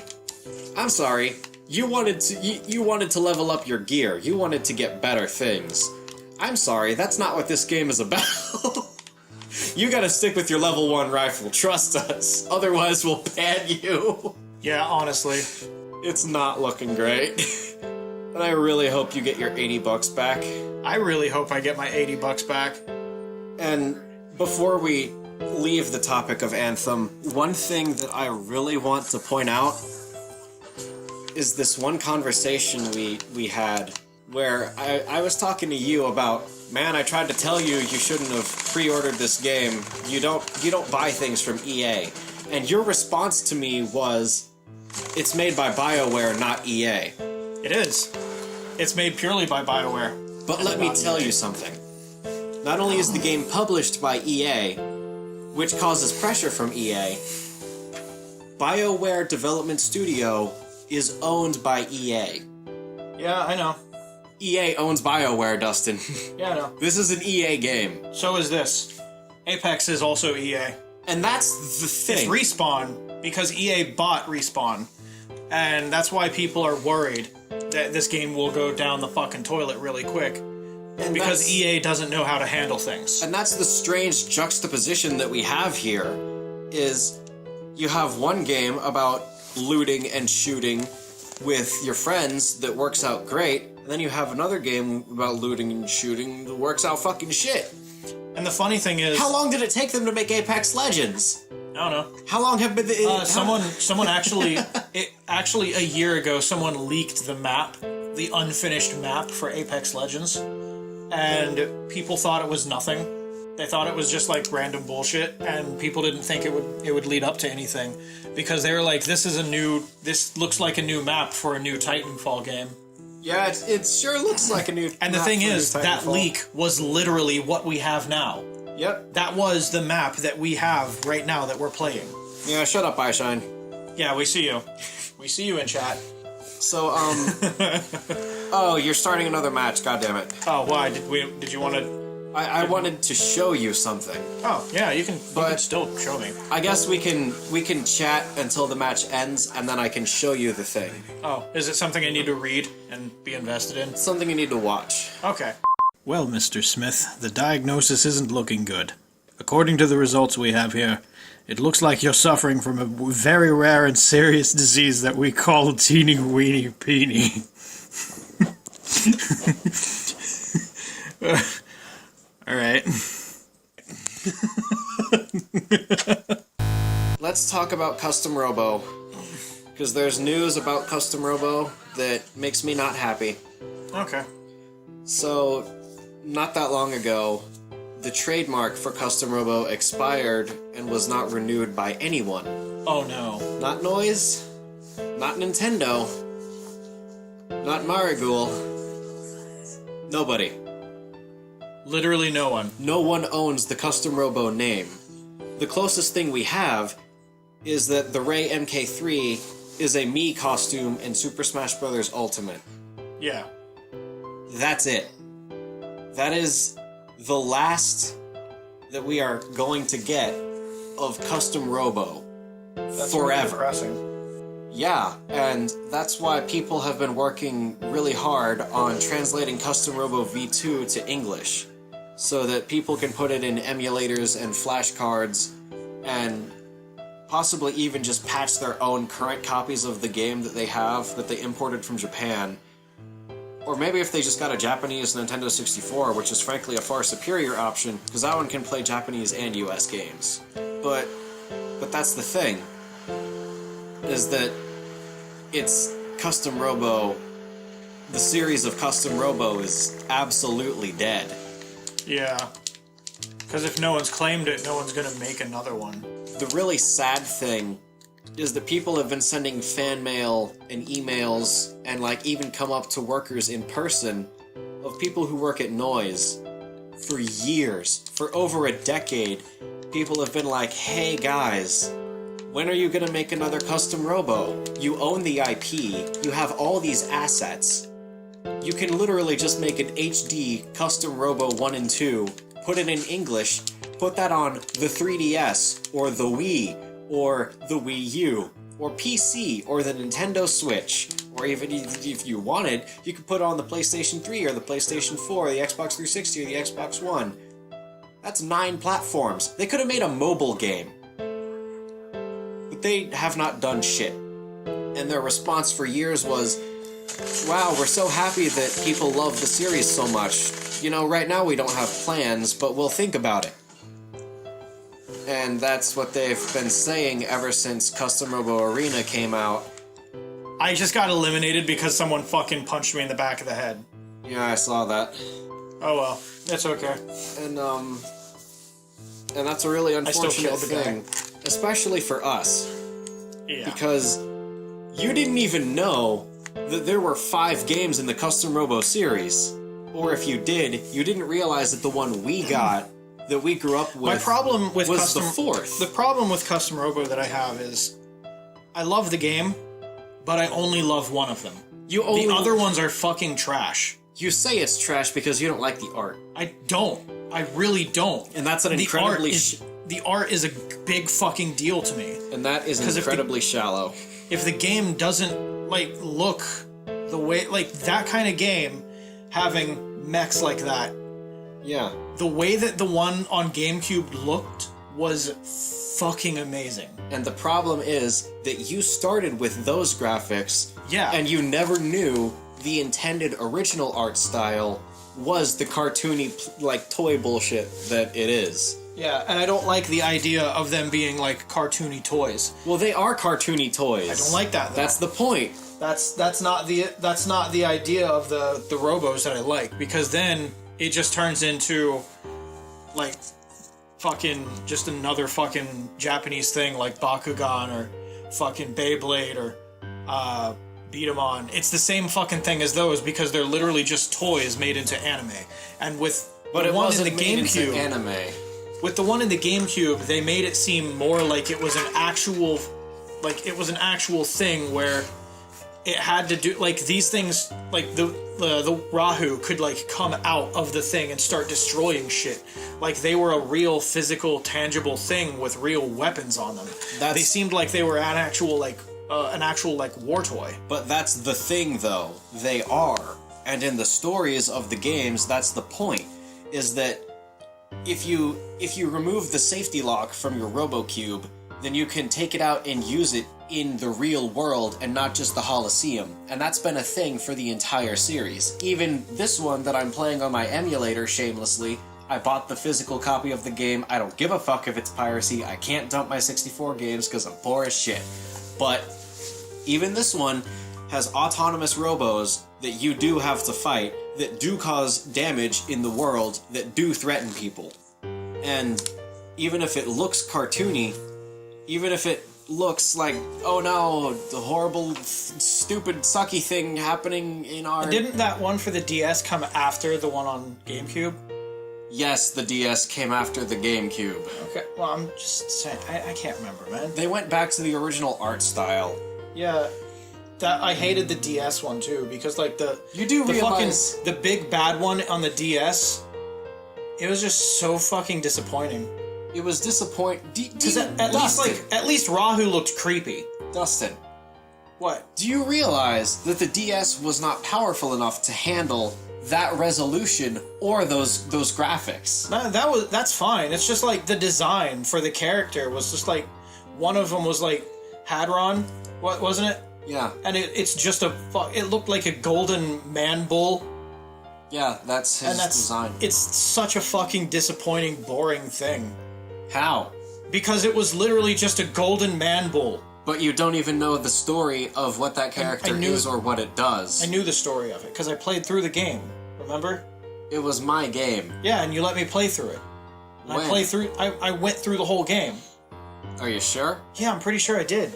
I'm sorry. You wanted to level up your gear. You wanted to get better things. I'm sorry, that's not what this game is about. You gotta stick with your level 1 rifle, trust us. Otherwise we'll ban you. Yeah, honestly. It's not looking great. And I really hope you get your $80 back. I really hope I get my $80 back. And before we leave the topic of Anthem, one thing that I really want to point out is this one conversation we had where I was talking to you about, man, I tried to tell you shouldn't have pre-ordered this game. You don't buy things from EA. And your response to me was, it's made by BioWare, not EA. It is. It's made purely by BioWare. But let me tell you something. Not only is the game published by EA, which causes pressure from EA, BioWare Development Studio is owned by EA. Yeah, I know. EA owns BioWare, Dustin. Yeah, I know. This is an EA game. So is this. Apex is also EA. And that's the thing. It's Respawn, because EA bought Respawn. And that's why people are worried that this game will go down the fucking toilet really quick. And because EA doesn't know how to handle things. And that's the strange juxtaposition that we have here, is you have one game about looting and shooting with your friends that works out great, and then you have another game about looting and shooting that works out fucking shit. And the funny thing is... How long did it take them to make Apex Legends? I don't know. How long have been... Someone actually... Actually, a year ago, someone leaked the map, the unfinished map for Apex Legends, and people thought it was nothing. They thought it was just like random bullshit, and people didn't think it would lead up to anything, because they were like, this looks like a new map for a new Titanfall game. Yeah, it sure looks like a new... And the thing is, that leak was literally what we have now. Yep. That was the map that we have right now that we're playing. Yeah, shut up, Eyeshine. Yeah, we see you. We see you in chat. So, oh, you're starting another match, goddammit. Oh, why? Did you want to... I wanted to show you something. Oh, yeah, you can still show me. I guess we can chat until the match ends, and then I can show you the thing. Oh, is it something I need to read and be invested in? Something you need to watch. Okay. Well, Mr. Smith, the diagnosis isn't looking good. According to the results we have here, it looks like you're suffering from a very rare and serious disease that we call teeny weeny peeny. Alright. Let's talk about Custom Robo. Because there's news about Custom Robo that makes me not happy. Okay. So, not that long ago, the trademark for Custom Robo expired and was not renewed by anyone. Oh no. Not Noise, not Nintendo, not Marigold. Nobody. Literally no one. No one owns the Custom Robo name. The closest thing we have is that the Ray MK3 is a Mii costume in Super Smash Bros. Ultimate. Yeah. That's it. That is the last that we are going to get of Custom Robo. That's forever. Really depressing. Yeah, and that's why people have been working really hard on translating Custom Robo V2 to English, so that people can put it in emulators and flashcards, and possibly even just patch their own current copies of the game that they have, that they imported from Japan. Or maybe if they just got a Japanese Nintendo 64, which is frankly a far superior option, because that one can play Japanese and US games. But that's the thing, is that it's Custom Robo, the series of Custom Robo is absolutely dead. Yeah. Because if no one's claimed it, no one's gonna make another one. The really sad thing is that people have been sending fan mail and emails and like even come up to workers in person of people who work at Noise for years, for over a decade. People have been like, hey guys, when are you gonna make another Custom Robo? You own the IP, you have all these assets. You can literally just make an HD Custom Robo 1 and 2, put it in English, put that on the 3DS, or the Wii, or the Wii U, or PC, or the Nintendo Switch, or even if you wanted, you could put it on the PlayStation 3, or the PlayStation 4, or the Xbox 360, or the Xbox One. That's 9 platforms. They could have made a mobile game. But they have not done shit. And their response for years was, wow, we're so happy that people love the series so much. You know, right now we don't have plans, but we'll think about it. And that's what they've been saying ever since Custom Robo Arena came out. I just got eliminated because someone fucking punched me in the back of the head. Yeah, I saw that. Oh well, it's okay. And that's a really unfortunate killed the thing. Especially for us. Yeah. Because you didn't even know that there were 5 games in the Custom Robo series. Or if you did, you didn't realize that the one we got, that we grew up with, My problem with was the fourth. The problem with Custom Robo that I have is, I love the game, but I only love one of them. You only, the other ones are fucking trash. You say it's trash because you don't like the art. I don't. I really don't. And that's an incredibly... The art is a big fucking deal to me. And that is incredibly shallow. If the game doesn't, like, look the way... Like, that kind of game, having mechs like that... Yeah. The way that the one on GameCube looked was fucking amazing. And the problem is that you started with those graphics... Yeah. And you never knew the intended original art style was the cartoony, like, toy bullshit that it is. Yeah, and I don't like the idea of them being like cartoony toys. Well, they are cartoony toys. I don't like that, though. That's the point. That's not the idea of the Robos that I like, because then it just turns into like fucking just another fucking Japanese thing like Bakugan or fucking Beyblade or Beat 'em on. It's the same fucking thing as those because they're literally just toys made into anime. And with the one in the GameCube, anime. With the one in the GameCube, they made it seem more like it was an actual thing where it had to do like these things, like the Rahu could like come out of the thing and start destroying shit, like they were a real physical, tangible thing with real weapons on them. They seemed like they were an actual war toy. But that's the thing, though. They are, and in the stories of the games, that's the point. Is that if you remove the safety lock from your RoboCube, then you can take it out and use it in the real world and not just the Holosseum. And that's been a thing for the entire series. Even this one that I'm playing on my emulator shamelessly, I bought the physical copy of the game. I don't give a fuck if it's piracy. I can't dump my 64 games because I'm poor as shit. But even this one has autonomous robos that you do have to fight, that do cause damage in the world, that do threaten people. And even if it looks cartoony, even if it looks like, oh no, the horrible, stupid, sucky thing happening in our... Didn't that one for the DS come after the one on GameCube? Yes, the DS came after the GameCube. Okay, well, I'm just saying, I can't remember, man. They went back to the original art style. Yeah, that I hated the DS one too, because like you do realize the big bad one on the DS, it was just so fucking disappointing. It was disappointing. Because at least Rahu looked creepy. Dustin. What? Do you realize that the DS was not powerful enough to handle that resolution or those graphics? That's fine. It's just like the design for the character was just like, one of them was like Hadron, what wasn't it? Yeah. And it's just it looked like a golden man bull. Yeah, that's his design. It's such a fucking disappointing, boring thing. How? Because it was literally just a golden man bull. But you don't even know the story of what that character is or what it does. I knew the story of it, because I played through the game, remember? It was my game. Yeah, and you let me play through it. And I went through the whole game. Are you sure? Yeah, I'm pretty sure I did.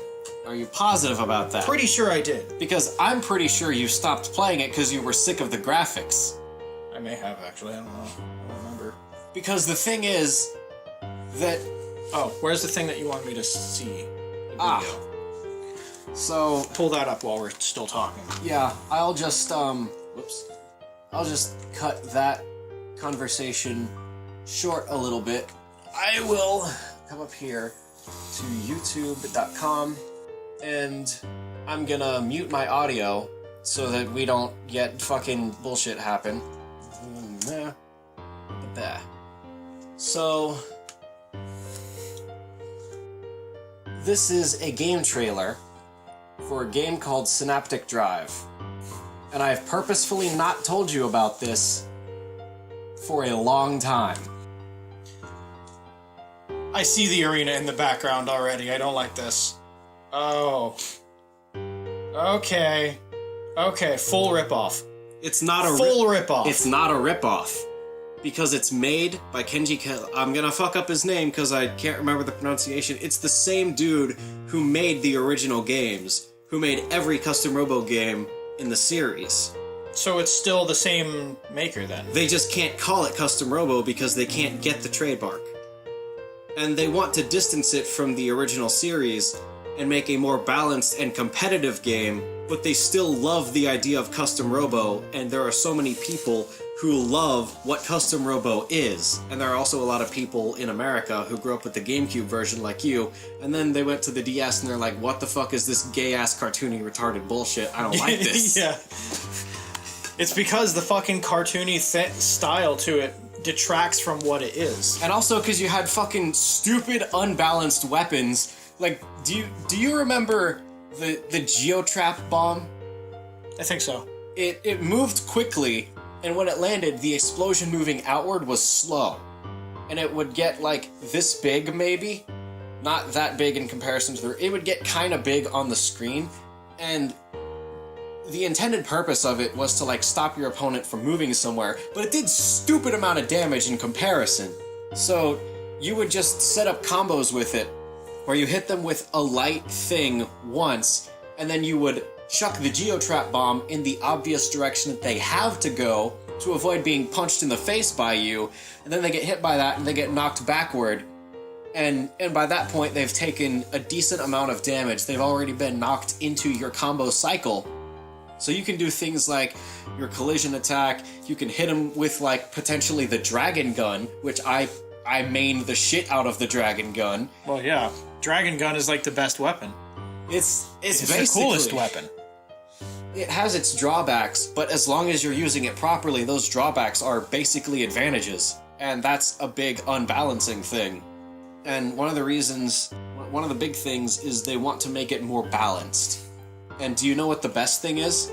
Are you positive about that? Pretty sure I did. Because I'm pretty sure you stopped playing it because you were sick of the graphics. I may have, actually, I don't know. I don't remember. Because the thing is that... Oh, where's the thing that you wanted me to see? So... Pull that up while we're still talking. Yeah, I'll just, whoops. I'll just cut that conversation short a little bit. I will come up here to youtube.com and I'm gonna mute my audio so that we don't get fucking bullshit happen. So... This is a game trailer for a game called Synaptic Drive. And I've purposefully not told you about this for a long time. I see the arena in the background already. I don't like this. Oh. Okay. Okay, full ripoff. It's not a full ripoff. It's not a ripoff. Because it's made by Kenji I'm gonna fuck up his name because I can't remember the pronunciation. It's the same dude who made the original games, who made every Custom Robo game in the series. So it's still the same maker then? They just can't call it Custom Robo because they can't get the trademark. And they want to distance it from the original series and make a more balanced and competitive game, but they still love the idea of Custom Robo, and there are so many people who love what Custom Robo is. And there are also a lot of people in America who grew up with the GameCube version like you, and then they went to the DS and they're like, what the fuck is this gay-ass cartoony retarded bullshit? I don't like this. Yeah. It's because the fucking cartoony style to it detracts from what it is. And also because you had fucking stupid, unbalanced weapons. Like, do you remember the Geotrap bomb? I think so. It moved quickly, and when it landed, the explosion moving outward was slow. And it would get, like, this big, maybe? Not that big in comparison to it would get kind of big on the screen, and the intended purpose of it was to, like, stop your opponent from moving somewhere, but it did stupid amount of damage in comparison. So, you would just set up combos with it, where you hit them with a light thing once, and then you would chuck the Geotrap bomb in the obvious direction that they have to go to avoid being punched in the face by you, and then they get hit by that and they get knocked backward, and by that point they've taken a decent amount of damage. They've already been knocked into your combo cycle. So you can do things like your collision attack, you can hit them with, like, potentially the dragon gun, which I mained the shit out of the dragon gun. Well, yeah. Dragon gun is like the best weapon. It's the coolest weapon. It has its drawbacks, but as long as you're using it properly, those drawbacks are basically advantages. And that's a big unbalancing thing. And one of the big things is they want to make it more balanced. And do you know what the best thing is?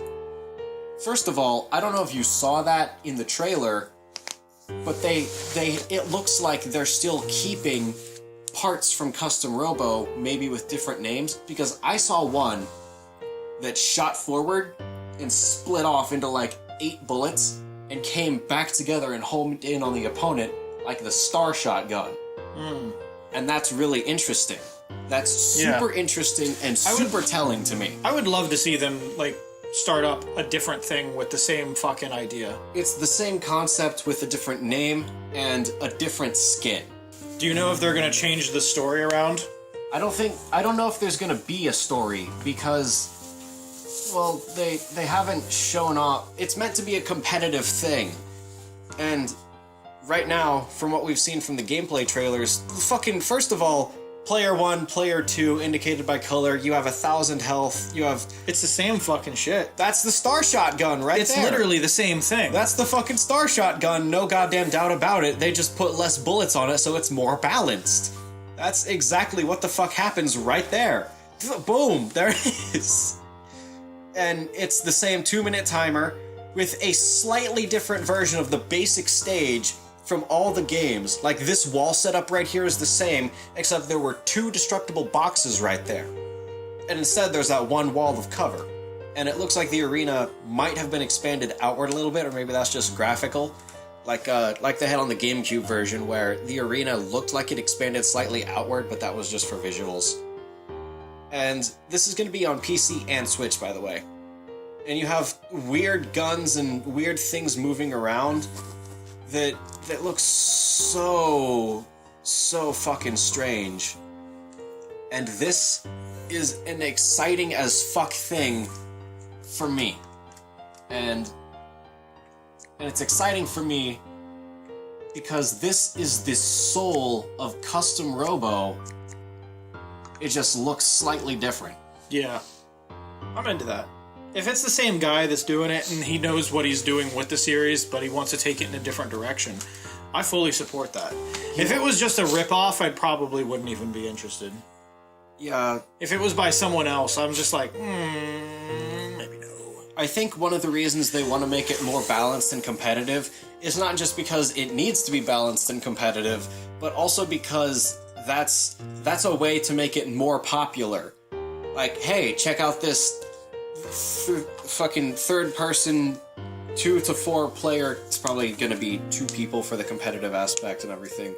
First of all, I don't know if you saw that in the trailer, but it looks like they're still keeping parts from Custom Robo, maybe with different names, because I saw one that shot forward and split off into like 8 bullets and came back together and homed in on the opponent like the Star Shotgun. And that's really interesting. That's super interesting and super telling to me. I would love to see them, like, start up a different thing with the same fucking idea. It's the same concept with a different name and a different skin. Do you know if they're gonna change the story around? I don't know if there's gonna be a story because, well, they haven't shown off. It's meant to be a competitive thing. And right now, from what we've seen from the gameplay trailers, fucking, first of all, Player 1, Player 2, indicated by color, you have 1,000 health, you have... It's the same fucking shit. That's the Star Shotgun right It's there. literally the same thing. That's the fucking Star Shotgun, no goddamn doubt about it. They just put less bullets on it so it's more balanced. That's exactly what the fuck happens right there. Boom, there it is. And it's the same 2-minute timer with a slightly different version of the basic stage from all the games. Like, this wall setup right here is the same, except there were 2 destructible boxes right there. And instead there's that one wall of cover. And it looks like the arena might have been expanded outward a little bit, or maybe that's just graphical. Like they had on the GameCube version, where the arena looked like it expanded slightly outward, but that was just for visuals. And this is going to be on PC and Switch, by the way. And you have weird guns and weird things moving around that looks so fucking strange. And this is an exciting as fuck thing for me. And it's exciting for me because this is the soul of Custom Robo. It just looks slightly different. Yeah. I'm into that. If it's the same guy that's doing it and he knows what he's doing with the series, but he wants to take it in a different direction, I fully support that. If it was just a ripoff, I probably wouldn't even be interested. Yeah. If it was by someone else, I'm just like, maybe no. I think one of the reasons they want to make it more balanced and competitive is not just because it needs to be balanced and competitive, but also because that's a way to make it more popular. Like, hey, check out this fucking third-person 2 to 4 player. It's probably gonna be 2 people for the competitive aspect and everything.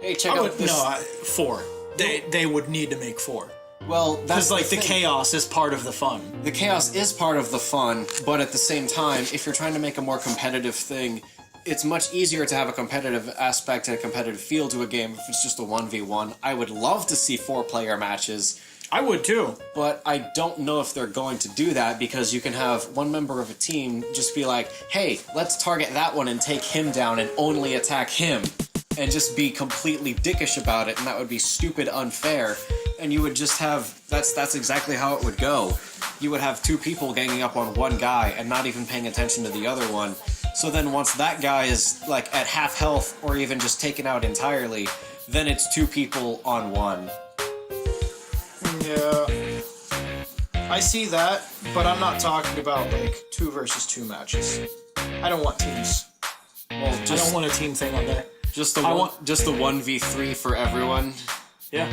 Hey, check out this. No, 4. They would need to make 4. Well, that's Because, like, the thing. chaos is part of the fun. The chaos is part of the fun, but at the same time, if you're trying to make a more competitive thing, it's much easier to have a competitive aspect and a competitive feel to a game if it's just a 1v1. I would love to see 4-player matches, I would, too. but I don't know if they're going to do that because you can have one member of a team just be like, hey, let's target that one and take him down and only attack him, and just be completely dickish about it, and that would be stupid unfair, and you would just have, that's exactly how it would go. You would have 2 people ganging up on one guy and not even paying attention to the other one. So then once that guy is like at half health or even just taken out entirely, then it's 2 people on one. Yeah. I see that, but I'm not talking about, like, 2 versus 2 matches. I don't want teams. Well, I don't want a team thing on there. just the 1v3 for everyone. Yeah.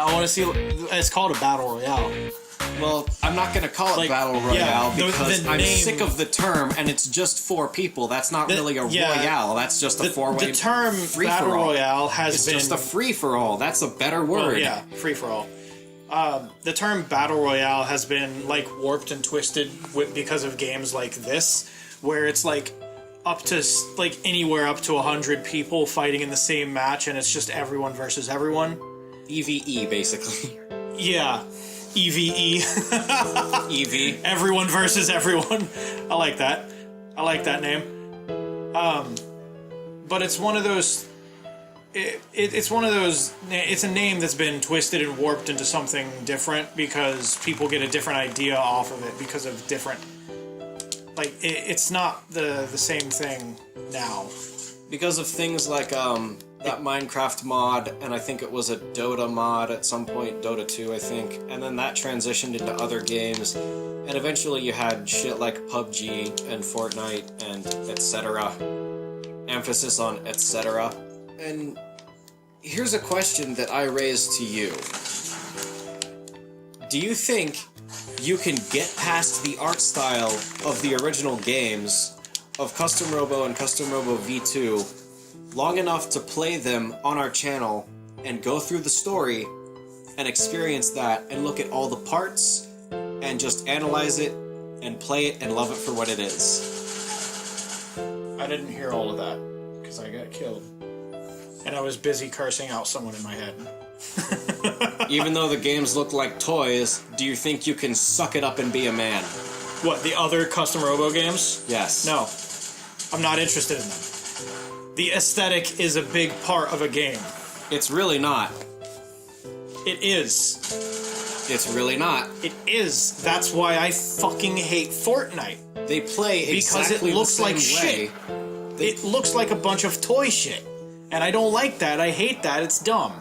I want to see... It's called a Battle Royale. Well, I'm not going to call it Like, Battle yeah, Royale because the I'm name- sick of the term, and it's just 4 people. That's not really a yeah. royale. That's just a 4-way The term free-for-all. Battle Royale has It's been... just a free-for-all. That's a better word. Well, yeah, free-for-all. The term Battle Royale has been, like, warped and twisted because of games like this, where it's, like, up to, like, anywhere up to 100 people fighting in the same match, and it's just everyone versus everyone. EVE, basically. Yeah. EVE. EV. Everyone versus everyone. I like that. I like that name. But it's one of those... It's one of those... It's a name that's been twisted and warped into something different because people get a different idea off of it because of different... Like, it's not the same thing now. Because of things like that Minecraft mod, and I think it was a Dota mod at some point, Dota 2, I think, and then that transitioned into other games, and eventually you had shit like PUBG and Fortnite and etc. Emphasis on etc. And here's a question that I raise to you. Do you think you can get past the art style of the original games of Custom Robo and Custom Robo V2 long enough to play them on our channel and go through the story and experience that and look at all the parts and just analyze it and play it and love it for what it is? I didn't hear all of that because I got killed. And I was busy cursing out someone in my head. Even though the games look like toys, do you think you can suck it up and be a man? What, the other Custom Robo games? Yes. No. I'm not interested in them. The aesthetic is a big part of a game. It's really not. It is. It's really not. It is. That's why I fucking hate Fortnite. They play Because exactly it looks the same like shit. way. It looks like a bunch of toy shit. And I don't like that. I hate that. It's dumb.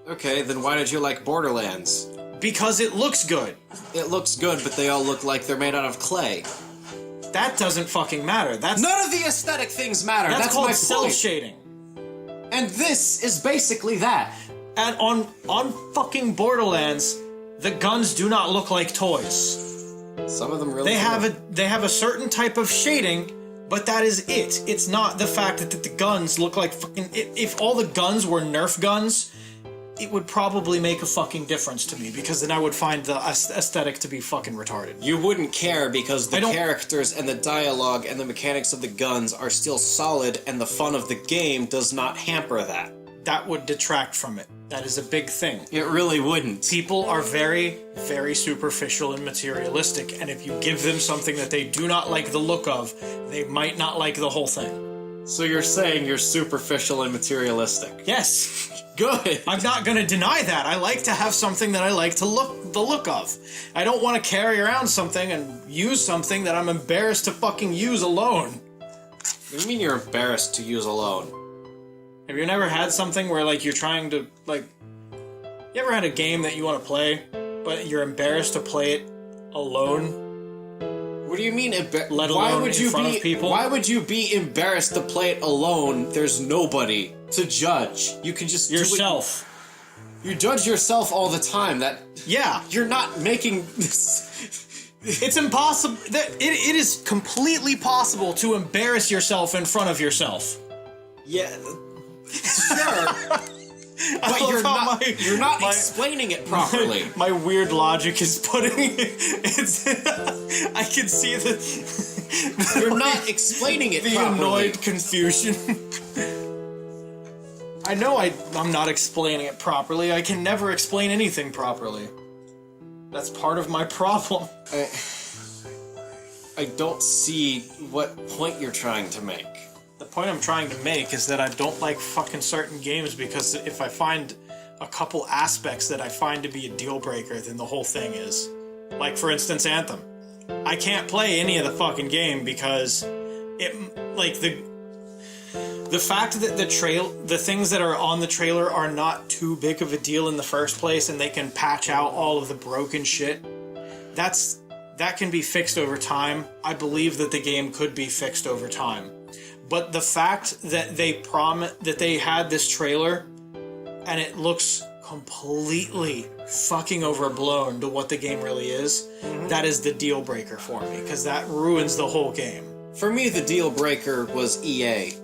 Okay, then why did you like Borderlands? Because it looks good. It looks good, but they all look like they're made out of clay. That doesn't fucking matter. That's None of the aesthetic things matter. that's That's called my cell point. shading. And this is basically that. And on fucking Borderlands, the guns do not look like toys. Some of them really. They have a certain type of shading, but that is it. It's not the fact that the guns look like fucking... If all the guns were Nerf guns, it would probably make a fucking difference to me, because then I would find the aesthetic to be fucking retarded. You wouldn't care because the characters and the dialogue and the mechanics of the guns are still solid, and the fun of the game does not hamper that. That would detract from it. That is a big thing. It really wouldn't. People are very, very superficial and materialistic, and if you give them something that they do not like the look of, they might not like the whole thing. So you're saying you're superficial and materialistic? Yes. Good. I'm not going to deny that. I like to have something that I like to look the look of. I don't want to carry around something and use something that I'm embarrassed to fucking use alone. What do you mean you're embarrassed to use alone? Have you never had something where, like, you're trying to, like... You ever had a game that you want to play, but you're embarrassed to play it alone? What do you mean, Let alone in front of people? Why would you be embarrassed to play it alone? There's nobody to judge. You can just Yourself. You judge yourself all the time. That Yeah. you're not making this. It's impossible. It is completely possible to embarrass yourself in front of yourself. Yeah, sure. But you're not explaining it properly. My weird logic is putting it's. I can see You're not explaining it the properly. annoyed confusion. I know I'm not explaining it properly. I can never explain anything properly. That's part of my problem. I don't see what point you're trying to make. The point I'm trying to make is that I don't like fucking certain games because if I find a couple aspects that I find to be a deal breaker, then the whole thing is. Like, for instance, Anthem. I can't play any of the fucking game because the fact that the things that are on the trailer are not too big of a deal in the first place and they can patch out all of the broken shit, that can be fixed over time. I believe that the game could be fixed over time. But the fact that they had this trailer and it looks completely fucking overblown to what the game really is, that is the deal breaker for me, because that ruins the whole game. For me, the deal breaker was EA.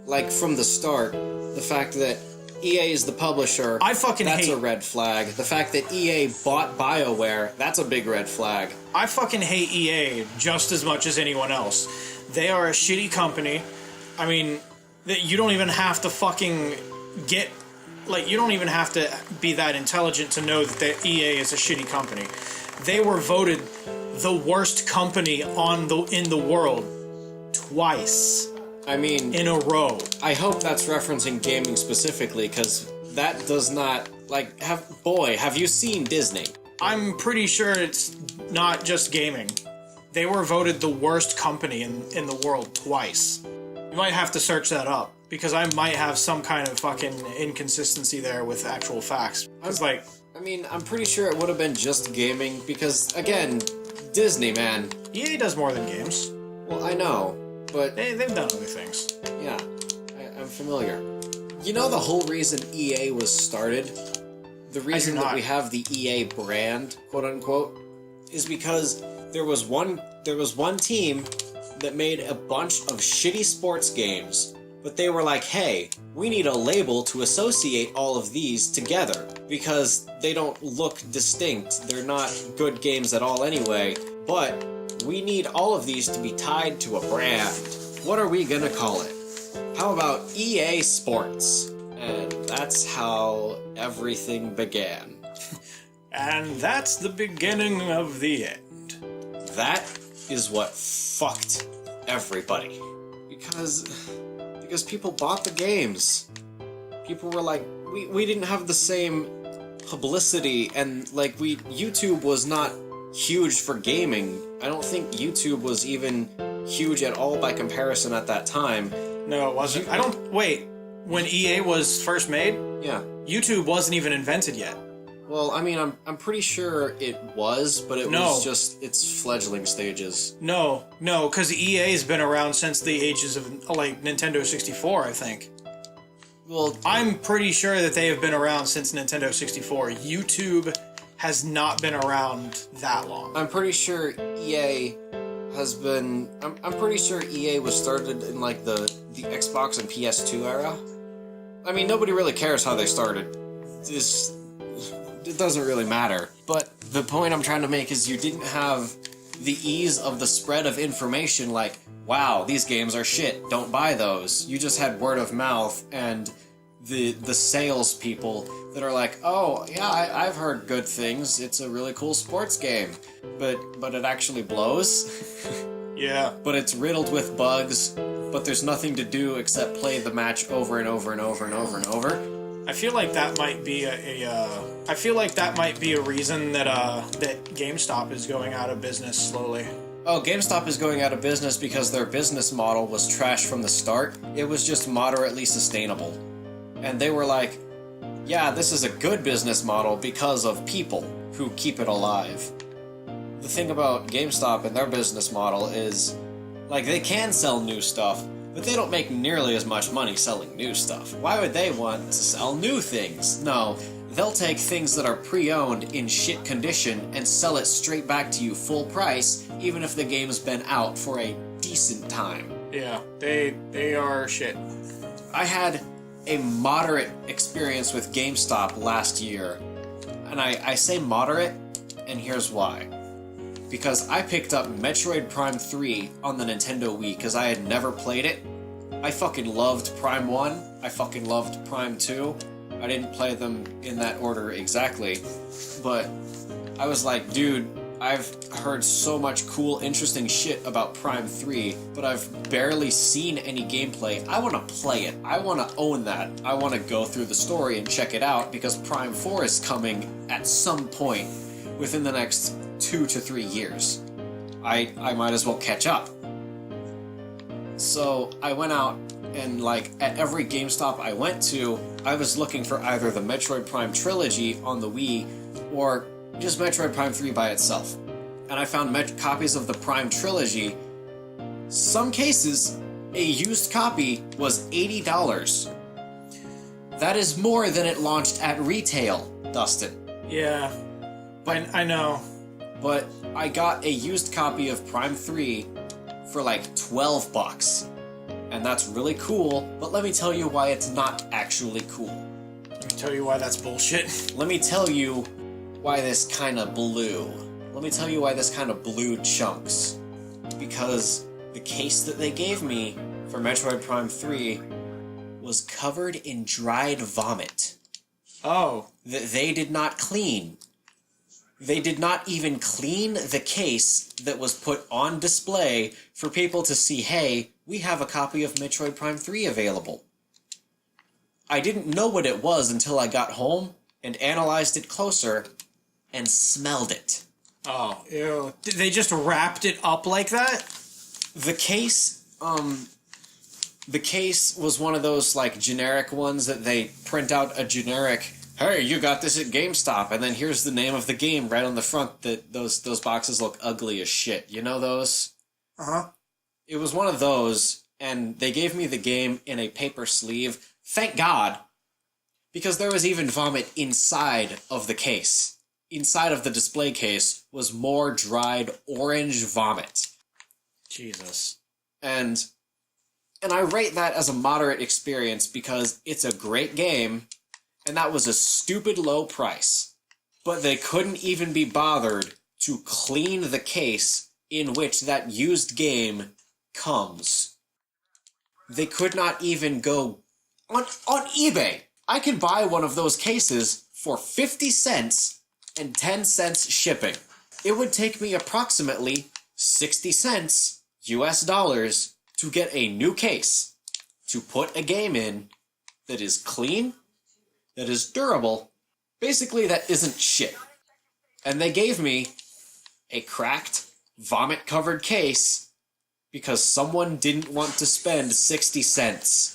Like, from the start, the fact that EA is the publisher, that's a red flag. The fact that EA bought BioWare, that's a big red flag. I fucking hate EA just as much as anyone else. They are a shitty company. I mean, you don't even have to fucking you don't even have to be that intelligent to know that EA is a shitty company. They were voted the worst company in the world twice. I mean, in a row. I hope that's referencing gaming specifically, because that does not, have you seen Disney? I'm pretty sure it's not just gaming. They were voted the worst company in the world twice. You might have to search that up, because I might have some kind of fucking inconsistency there with actual facts. I'm pretty sure it would have been just gaming, because, again, Disney, man. EA does more than games. Well, I know, but... They've done other things. Yeah, I'm familiar. You know the whole reason EA was started? The reason that we have the EA brand, quote-unquote, is because there was one team that made a bunch of shitty sports games, but they were like, hey, we need a label to associate all of these together, because they don't look distinct, they're not good games at all anyway, but we need all of these to be tied to a brand. What are we gonna call it? How about EA Sports? And that's how everything began. And that's the beginning of the end. That is what fucked everybody. Because people bought the games. People were like, we didn't have the same publicity, and YouTube was not huge for gaming. I don't think YouTube was even huge at all by comparison at that time. No, it wasn't. When EA was first made? Yeah. YouTube wasn't even invented yet. Well, I mean, I'm pretty sure it was, but it was just its fledgling stages. No, because EA's been around since the ages of, Nintendo 64, I think. Well, I'm pretty sure that they have been around since Nintendo 64. YouTube has not been around that long. I'm pretty sure EA has been... I'm pretty sure EA was started in, the Xbox and PS2 era. I mean, nobody really cares how they started. It doesn't really matter. But the point I'm trying to make is you didn't have the ease of the spread of information like, wow, these games are shit, don't buy those. You just had word of mouth and the sales people that are like, oh, yeah, I've heard good things. It's a really cool sports game. But it actually blows. Yeah. But it's riddled with bugs, but there's nothing to do except play the match over and over and over and over and over. I feel like that might be a reason that GameStop is going out of business slowly. Oh, GameStop is going out of business because their business model was trash from the start. It was just moderately sustainable. And they were like, yeah, this is a good business model because of people who keep it alive. The thing about GameStop and their business model is, they can sell new stuff, but they don't make nearly as much money selling new stuff. Why would they want to sell new things? No, they'll take things that are pre-owned in shit condition and sell it straight back to you full price, even if the game's been out for a decent time. Yeah, they are shit. I had a moderate experience with GameStop last year. And I say moderate, and here's why. Because I picked up Metroid Prime 3 on the Nintendo Wii because I had never played it. I fucking loved Prime 1. I fucking loved Prime 2. I didn't play them in that order exactly. But I was like, dude, I've heard so much cool, interesting shit about Prime 3, but I've barely seen any gameplay. I want to play it. I want to own that. I want to go through the story and check it out because Prime 4 is coming at some point within the next 2 to 3 years. I might as well catch up. So I went out and like at every GameStop I went to, I was looking for either the Metroid Prime trilogy on the Wii or just Metroid Prime 3 by itself. And I found copies of the Prime trilogy. Some cases, a used copy was $80. That is more than it launched at retail, Dustin. Yeah, I know. But I got a used copy of Prime 3 for like $12. And that's really cool, but let me tell you why it's not actually cool. Let me tell you why that's bullshit. Let me tell you why this kind of blew. Let me tell you why this kind of blew chunks. Because the case that they gave me for Metroid Prime 3 was covered in dried vomit. Oh. That they did not clean. They did not even clean the case that was put on display for people to see, hey, we have a copy of Metroid Prime 3 available. I didn't know what it was until I got home and analyzed it closer and smelled it. Oh, ew. They just wrapped it up like that? The case was one of those, like, generic ones that they print out a generic, hey, you got this at GameStop, and then here's the name of the game right on the front. That those boxes look ugly as shit. You know those? Uh-huh. It was one of those, and they gave me the game in a paper sleeve. Thank God, because there was even vomit inside of the case. Inside of the display case was more dried orange vomit. Jesus. And I rate that as a moderate experience because it's a great game, and that was a stupid low price. But they couldn't even be bothered to clean the case in which that used game comes. They could not even go on eBay. I can buy one of those cases for 50 cents and 10 cents shipping. It would take me approximately 60 cents US dollars to get a new case to put a game in that is clean, that is durable, basically that isn't shit. And they gave me a cracked, vomit-covered case because someone didn't want to spend 60 cents.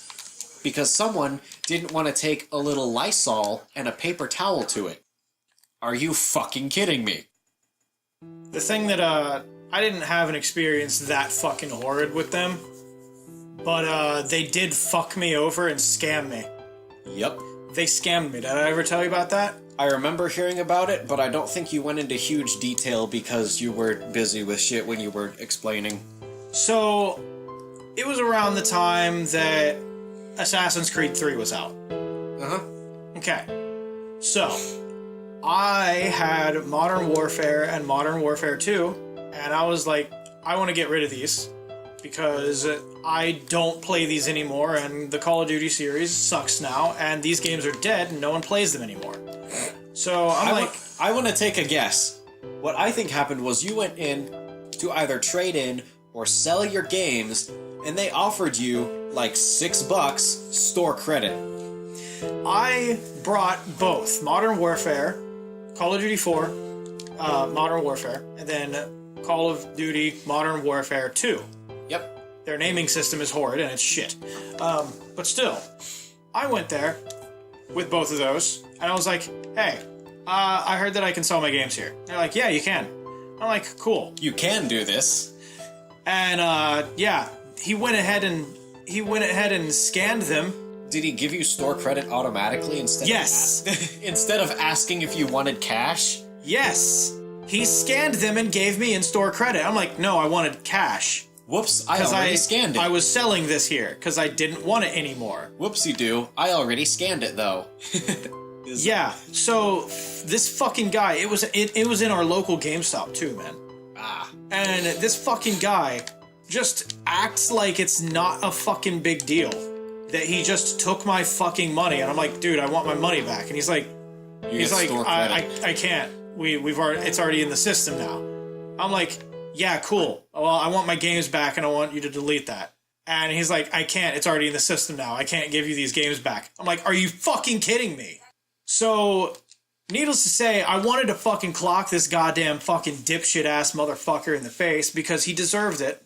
Because someone didn't want to take a little Lysol and a paper towel to it. Are you fucking kidding me? The thing that, I didn't have an experience that fucking horrid with them, but, they did fuck me over and scam me. Yep. They scammed me. Did I ever tell you about that? I remember hearing about it, but I don't think you went into huge detail because you were busy with shit when you were explaining. So, it was around the time that Assassin's Creed 3 was out. Uh-huh. Okay. So, I had Modern Warfare and Modern Warfare 2, and I was like, I want to get rid of these because I don't play these anymore, and the Call of Duty series sucks now, and these games are dead, and no one plays them anymore. So, I want to take a guess. What I think happened was you went in to either trade in or sell your games, and they offered you like $6 store credit. I brought both Modern Warfare, Call of Duty 4, Modern Warfare, and then Call of Duty Modern Warfare 2. Yep. Their naming system is horrid and it's shit. But still, I went there with both of those, and I was like, hey, I heard that I can sell my games here. They're like, yeah, you can. I'm like, cool. You can do this. And, yeah, he went ahead and scanned them. Did he give you store credit automatically instead? Yes. Instead of asking if you wanted cash? Yes. He scanned them and gave me in-store credit. I'm like, no, I wanted cash. Whoops, I 'Cause already scanned it. I was selling this here because I didn't want it anymore. Whoopsie-doo, I already scanned it, though. Yeah, so this fucking guy, it was in our local GameStop too, man. Ah. And this fucking guy just acts like it's not a fucking big deal. That he just took my fucking money, and I'm like, dude, I want my money back. And he's like, I can't. We've already, it's already in the system now. I'm like, yeah, cool. Well, I want my games back, and I want you to delete that. And he's like, I can't. It's already in the system now. I can't give you these games back. I'm like, are you fucking kidding me? So, needless to say, I wanted to fucking clock this goddamn fucking dipshit ass motherfucker in the face because he deserved it.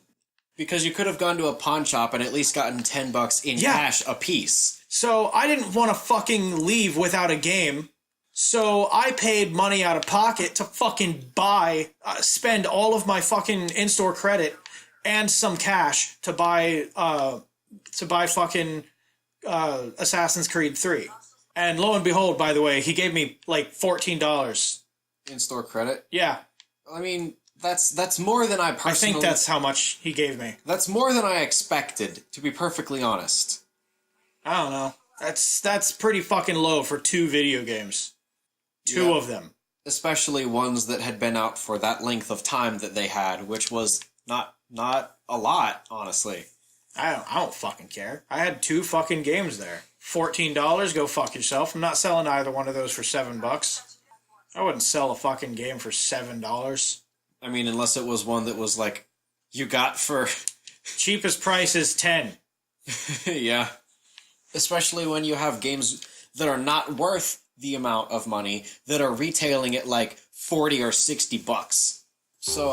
Because you could have gone to a pawn shop and at least gotten $10 in cash a piece. So I didn't want to fucking leave without a game. So I paid money out of pocket to fucking spend all of my fucking in-store credit and some cash to buy fucking Assassin's Creed 3. And lo and behold, by the way, he gave me like $14. In-store credit? Yeah. I mean, that's more than I personally... I think that's how much he gave me. That's more than I expected, to be perfectly honest. I don't know. That's pretty fucking low for 2 video games. Two of them. Especially ones that had been out for that length of time that they had, which was not a lot, honestly. I don't fucking care. I had 2 fucking games there. $14, go fuck yourself. I'm not selling either one of those for $7. I wouldn't sell a fucking game for $7. I mean, unless it was one that was like, you got for... Cheapest price is 10. Yeah. Especially when you have games that are not worth the amount of money, that are retailing at like $40 or $60. So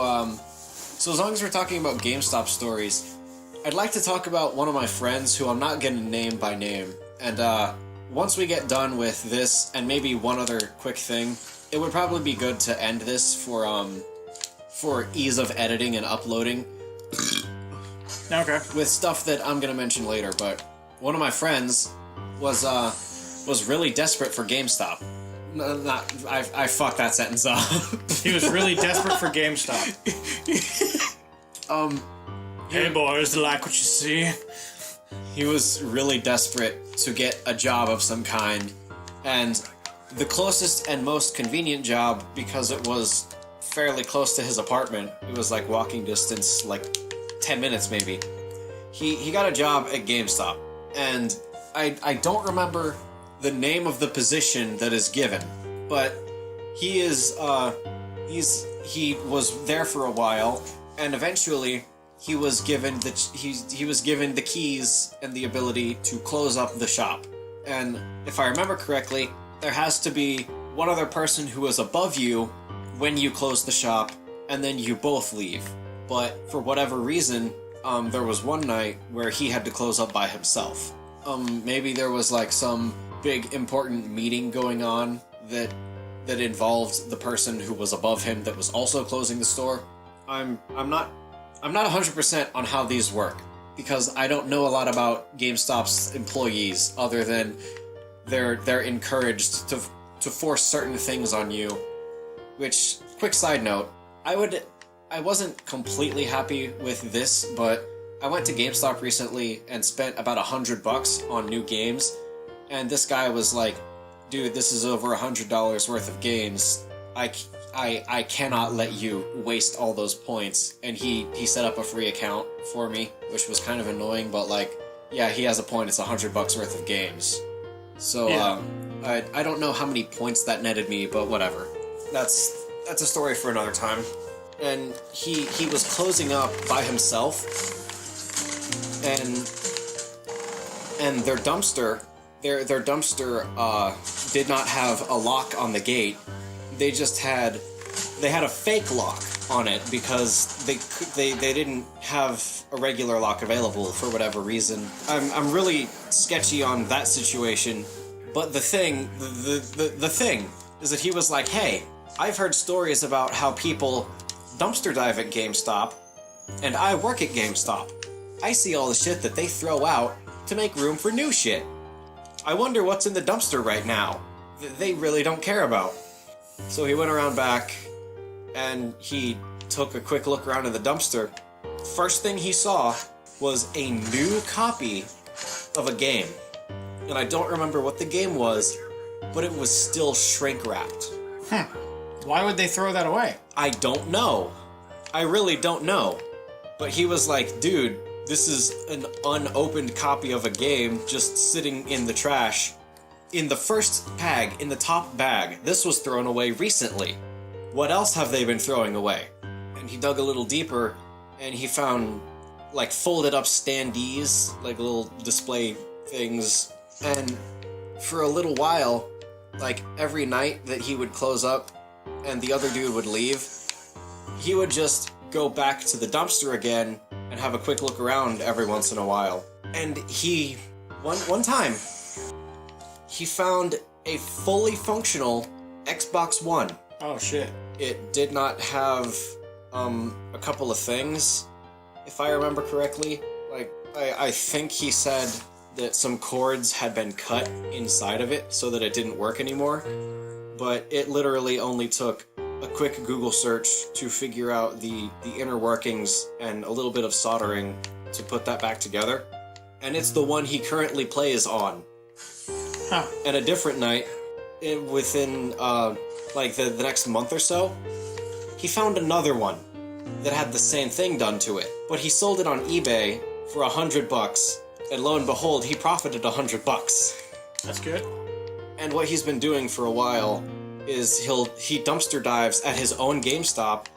as long as we're talking about GameStop stories, I'd like to talk about one of my friends who I'm not going to name by name. And once we get done with this, and maybe one other quick thing, it would probably be good to end this for ease of editing and uploading. Okay. With stuff that I'm going to mention later, but one of my friends was really desperate for GameStop. I fucked that sentence up. He was really desperate for GameStop. Hey boys, like what you see? He was really desperate to get a job of some kind, and the closest and most convenient job, because it was fairly close to his apartment, it was like walking distance, like 10 minutes maybe, he got a job at GameStop, and I don't remember the name of the position that is given, but he was there for a while, and eventually he was given the keys and the ability to close up the shop. And if I remember correctly, there has to be one other person who is above you when you close the shop, and then you both leave. But for whatever reason, there was one night where he had to close up by himself. Maybe there was like some big important meeting going on that involved the person who was above him that was also closing the store. I'm not 100% on how these work, because I don't know a lot about GameStop's employees other than they're encouraged to force certain things on you. Which, quick side note, I wasn't completely happy with this, but I went to GameStop recently and spent about $100 on new games, and this guy was like, dude, this is over $100 worth of games. I cannot let you waste all those points. And he set up a free account for me, which was kind of annoying, but like, yeah, he has a point. It's $100 worth of games. So, yeah. I don't know how many points that netted me, but whatever. That's a story for another time. And he was closing up by himself, and their dumpster did not have a lock on the gate. They had a fake lock on it because they didn't have a regular lock available for whatever reason. I'm really sketchy on that situation, but the thing is that he was like, hey, I've heard stories about how people dumpster dive at GameStop, and I work at GameStop. I see all the shit that they throw out to make room for new shit. I wonder what's in the dumpster right now that they really don't care about. So he went around back, and he took a quick look around in the dumpster, first thing he saw was a new copy of a game. And I don't remember what the game was, but it was still shrink-wrapped. Why would they throw that away? I don't know. I really don't know. But he was like, dude, this is an unopened copy of a game just sitting in the trash. In the first bag, in the top bag, this was thrown away recently. What else have they been throwing away? And he dug a little deeper, and he found, like, folded up standees, like little display things. And for a little while, like, every night that he would close up and the other dude would leave, he would just go back to the dumpster again and have a quick look around every once in a while. And he, one time, he found a fully functional Xbox One. Oh, shit. It did not have, a couple of things, if I remember correctly. Like, I think he said that some cords had been cut inside of it so that it didn't work anymore. But it literally only took a quick Google search to figure out the inner workings and a little bit of soldering to put that back together. And it's the one he currently plays on. Huh. And a different night, within like the next month or so, he found another one that had the same thing done to it. But he sold it on eBay for $100, and lo and behold, he profited $100. That's good. And what he's been doing for a while is he dumpster dives at his own GameStop,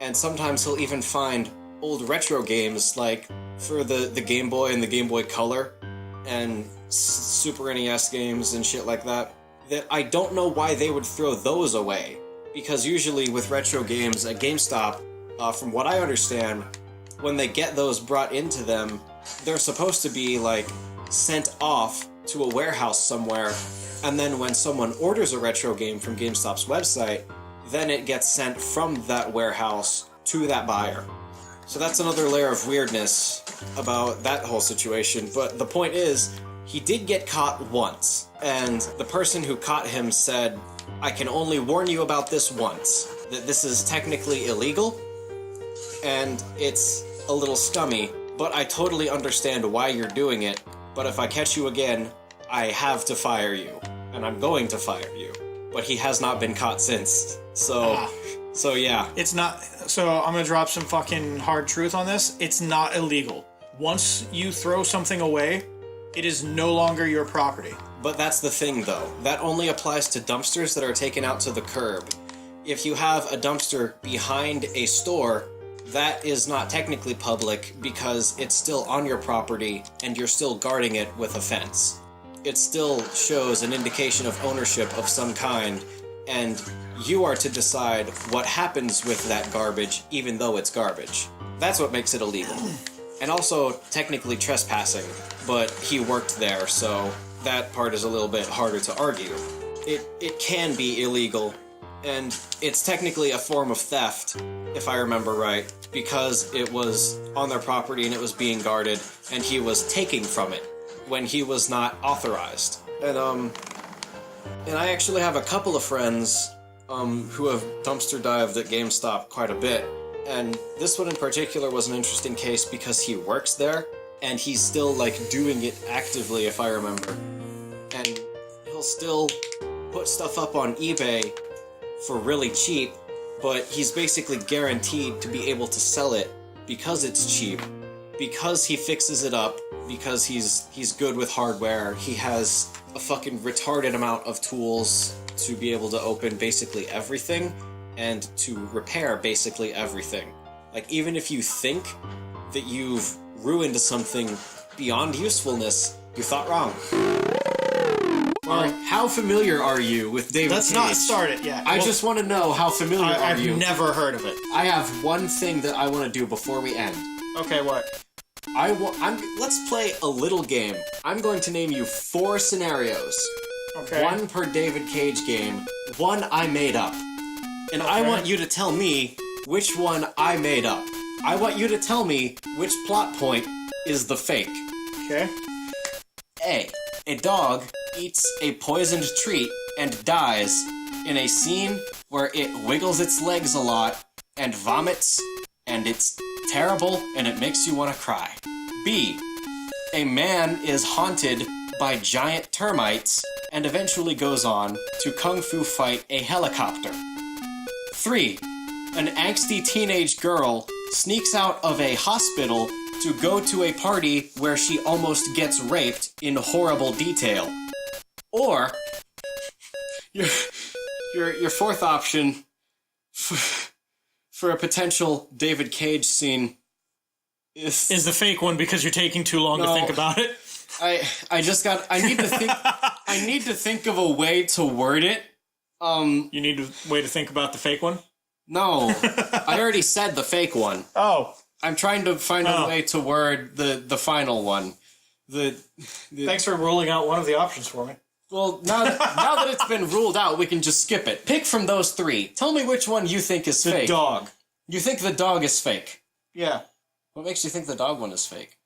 and sometimes he'll even find old retro games, like for the Game Boy and the Game Boy Color, and Super NES games and shit like that, that I don't know why they would throw those away. Because usually with retro games at GameStop, from what I understand, when they get those brought into them, they're supposed to be, like, sent off to a warehouse somewhere, and then when someone orders a retro game from GameStop's website, then it gets sent from that warehouse to that buyer. So that's another layer of weirdness about that whole situation, but the point is, he did get caught once, and the person who caught him said, I can only warn you about this once, that this is technically illegal, and it's a little scummy, but I totally understand why you're doing it, but if I catch you again, I have to fire you, and I'm going to fire you. But he has not been caught since, so yeah. It's not, so I'm gonna drop some fucking hard truth on this. It's not illegal. Once you throw something away, it is no longer your property. But that's the thing, though. That only applies to dumpsters that are taken out to the curb. If you have a dumpster behind a store, that is not technically public because it's still on your property and you're still guarding it with a fence. It still shows an indication of ownership of some kind, and you are to decide what happens with that garbage, even though it's garbage. That's what makes it illegal. And also, technically trespassing, but he worked there, so that part is a little bit harder to argue. It can be illegal, and it's technically a form of theft, if I remember right, because it was on their property and it was being guarded, and he was taking from it when he was not authorized. And I actually have a couple of friends who have dumpster dived at GameStop quite a bit, and this one in particular was an interesting case because he works there, and he's still, like, doing it actively, if I remember. And he'll still put stuff up on eBay for really cheap, but he's basically guaranteed to be able to sell it because it's cheap, because he fixes it up, because he's good with hardware. He has a fucking retarded amount of tools to be able to open basically everything and to repair basically everything. Like, even if you think that you've ruined something beyond usefulness, you thought wrong. Alright, how familiar are you with David Let's Cage? not start it yet. I just want to know, how familiar are you? I've never heard of it. I have one thing that I want to do before we end. Okay, what? Let's play a little game. I'm going to name you 4 scenarios. Okay. 1 per David Cage game. 1 I made up. And I want you to tell me which one I made up. I want you to tell me which plot point is the fake. Okay. A dog eats a poisoned treat and dies in a scene where it wiggles its legs a lot and vomits and its terrible and it makes you want to cry. B. A man is haunted by giant termites and eventually goes on to kung fu fight a helicopter. 3. An angsty teenage girl sneaks out of a hospital to go to a party where she almost gets raped in horrible detail. Or, your fourth option for a potential David Cage scene Is the fake one because you're taking too long to think about it? I need to think of a way to word it. You need a way to think about the fake one? No, I already said the fake one. Oh. I'm trying to find a way to word the final one. Thanks for ruling out one of the options for me. Well, now that it's been ruled out, we can just skip it. Pick from those three. Tell me which one you think is fake. The dog. You think the dog is fake? Yeah. What makes you think the dog one is fake?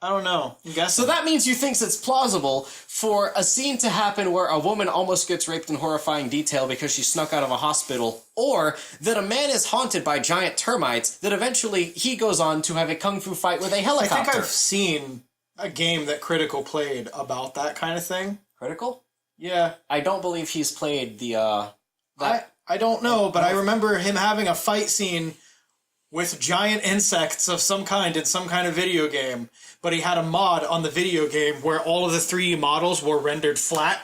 I don't know. I'm guessing. So that means you think it's plausible for a scene to happen where a woman almost gets raped in horrifying detail because she snuck out of a hospital, or that a man is haunted by giant termites that eventually he goes on to have a kung fu fight with a helicopter. I think I've seen a game that Critical played about that kind of thing. Critical? Yeah. I don't believe he's played the, I don't know, but I remember him having a fight scene with giant insects of some kind in some kind of video game, but he had a mod on the video game where all of the 3D models were rendered flat,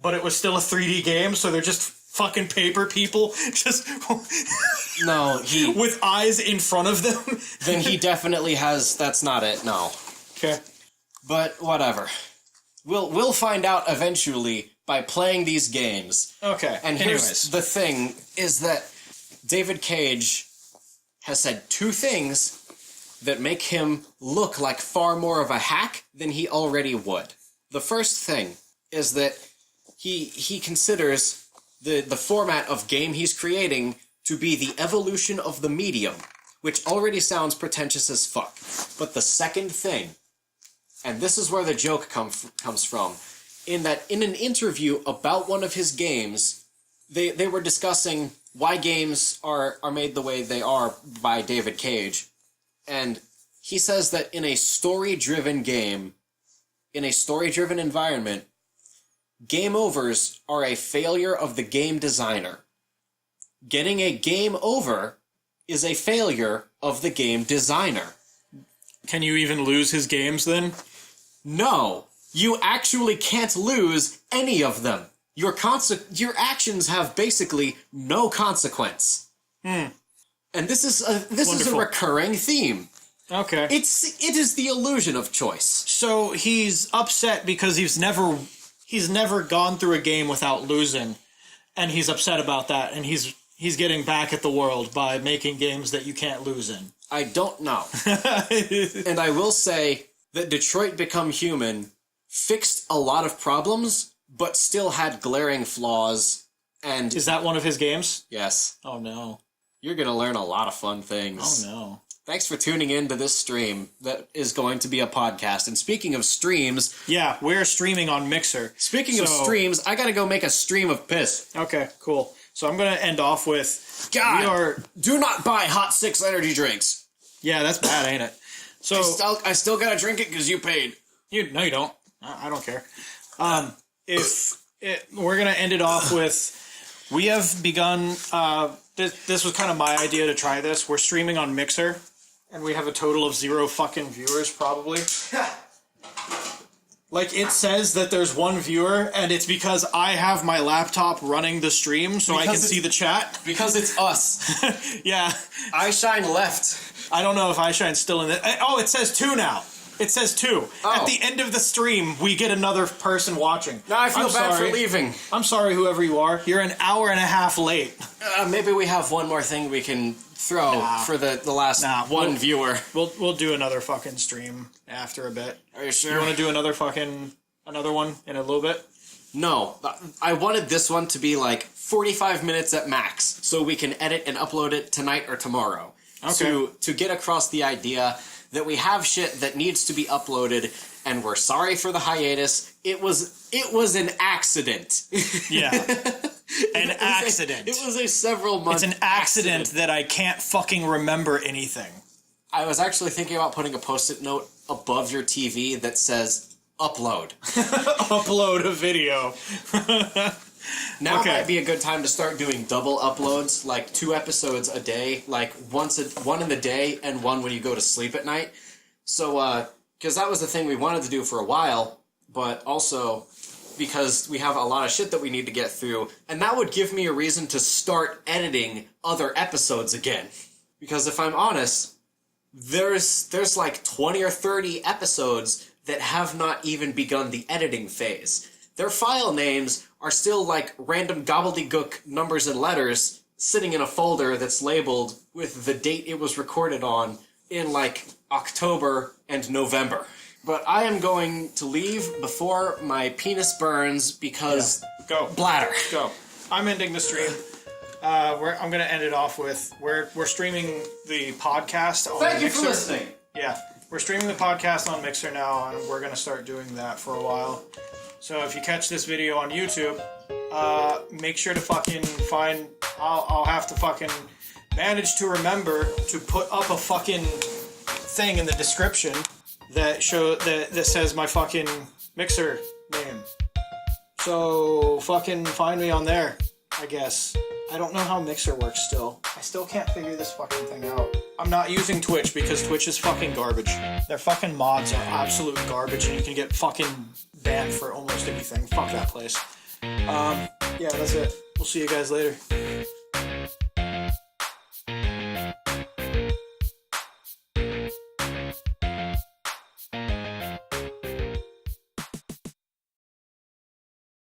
but it was still a 3D game, so they're just fucking paper people, just No, he... with eyes in front of them. Then he definitely has... That's not it, no. Okay. But whatever. We'll find out eventually by playing these games. Okay, And here's the thing, is that David Cage has said two things that make him look like far more of a hack than he already would. The first thing is that he considers the format of game he's creating to be the evolution of the medium, which already sounds pretentious as fuck. But the second thing, and this is where the joke comes from, in that in an interview about one of his games, they were discussing why games are made the way they are by David Cage. And he says that in a story-driven game, in a story-driven environment, game overs are a failure of the game designer. Getting a game over is a failure of the game designer. Can you even lose his games then? No, you actually can't lose any of them. Your actions have basically no consequence. And this is a recurring theme. Okay. It is the illusion of choice. So he's upset because he's never gone through a game without losing, and he's upset about that, and he's getting back at the world by making games that you can't lose in. I don't know. And I will say that Detroit Become Human fixed a lot of problems, but still had glaring flaws. And is that one of his games? Yes. Oh no. You're gonna learn a lot of fun things. Oh no. Thanks for tuning in to this stream that is going to be a podcast. And speaking of streams... Yeah, we're streaming on Mixer. Speaking of streams, I gotta go make a stream of piss. Okay, cool. So I'm gonna end off with... God, do not buy Hot 6 energy drinks. Yeah, that's bad, ain't it? So I still gotta drink it because you paid. No, you don't. I don't care. We're gonna end it off with... We have begun... This was kind of my idea to try this. We're streaming on Mixer, and we have a total of 0 fucking viewers, probably. Like, it says that there's 1 viewer, and it's because I have my laptop running the stream, so I can see the chat. Because it's us. Yeah. iShine left. I don't know if iShine's still in it. Oh, it says 2 now. It says 2. Oh. At the end of the stream, we get another person watching. Now I feel bad for leaving. I'm sorry, whoever you are. You're an hour and a half late. Maybe we have one more thing we can throw for the last one viewer. We'll do another fucking stream after a bit. Are you sure? You want to do another one in a little bit? No. I wanted this one to be like 45 minutes at max, so we can edit and upload it tonight or tomorrow. Okay. To get across the idea that we have shit that needs to be uploaded, and we're sorry for the hiatus. It was an accident. Yeah. An accident. It was a several months. It's an accident that I can't fucking remember anything. I was actually thinking about putting a post-it note above your TV that says, upload. Upload a video. Now Okay. might be a good time to start doing double uploads, like 2 episodes a day, like one in the day and one when you go to sleep at night. So, because that was the thing we wanted to do for a while, but also because we have a lot of shit that we need to get through, and that would give me a reason to start editing other episodes again. Because if I'm honest, there's like 20 or 30 episodes that have not even begun the editing phase. Their file names are still like random gobbledygook numbers and letters sitting in a folder that's labeled with the date it was recorded on in like October and November. But I am going to leave before my penis burns because Go. bladder. Go. I'm ending the stream. I'm going to end it off with we're streaming the podcast on Thank you Mixer. for listening. Yeah, we're streaming the podcast on Mixer now, and we're going to start doing that for a while. So if you catch this video on YouTube, make sure to fucking find. I'll have to fucking manage to remember to put up a fucking thing in the description that says my fucking Mixer name. So fucking find me on there, I guess. I don't know how Mixer works still. I still can't figure this fucking thing out. I'm not using Twitch because Twitch is fucking garbage. Their fucking mods are absolute garbage and you can get fucking banned for almost anything. Fuck that place. Yeah, that's it. We'll see you guys later.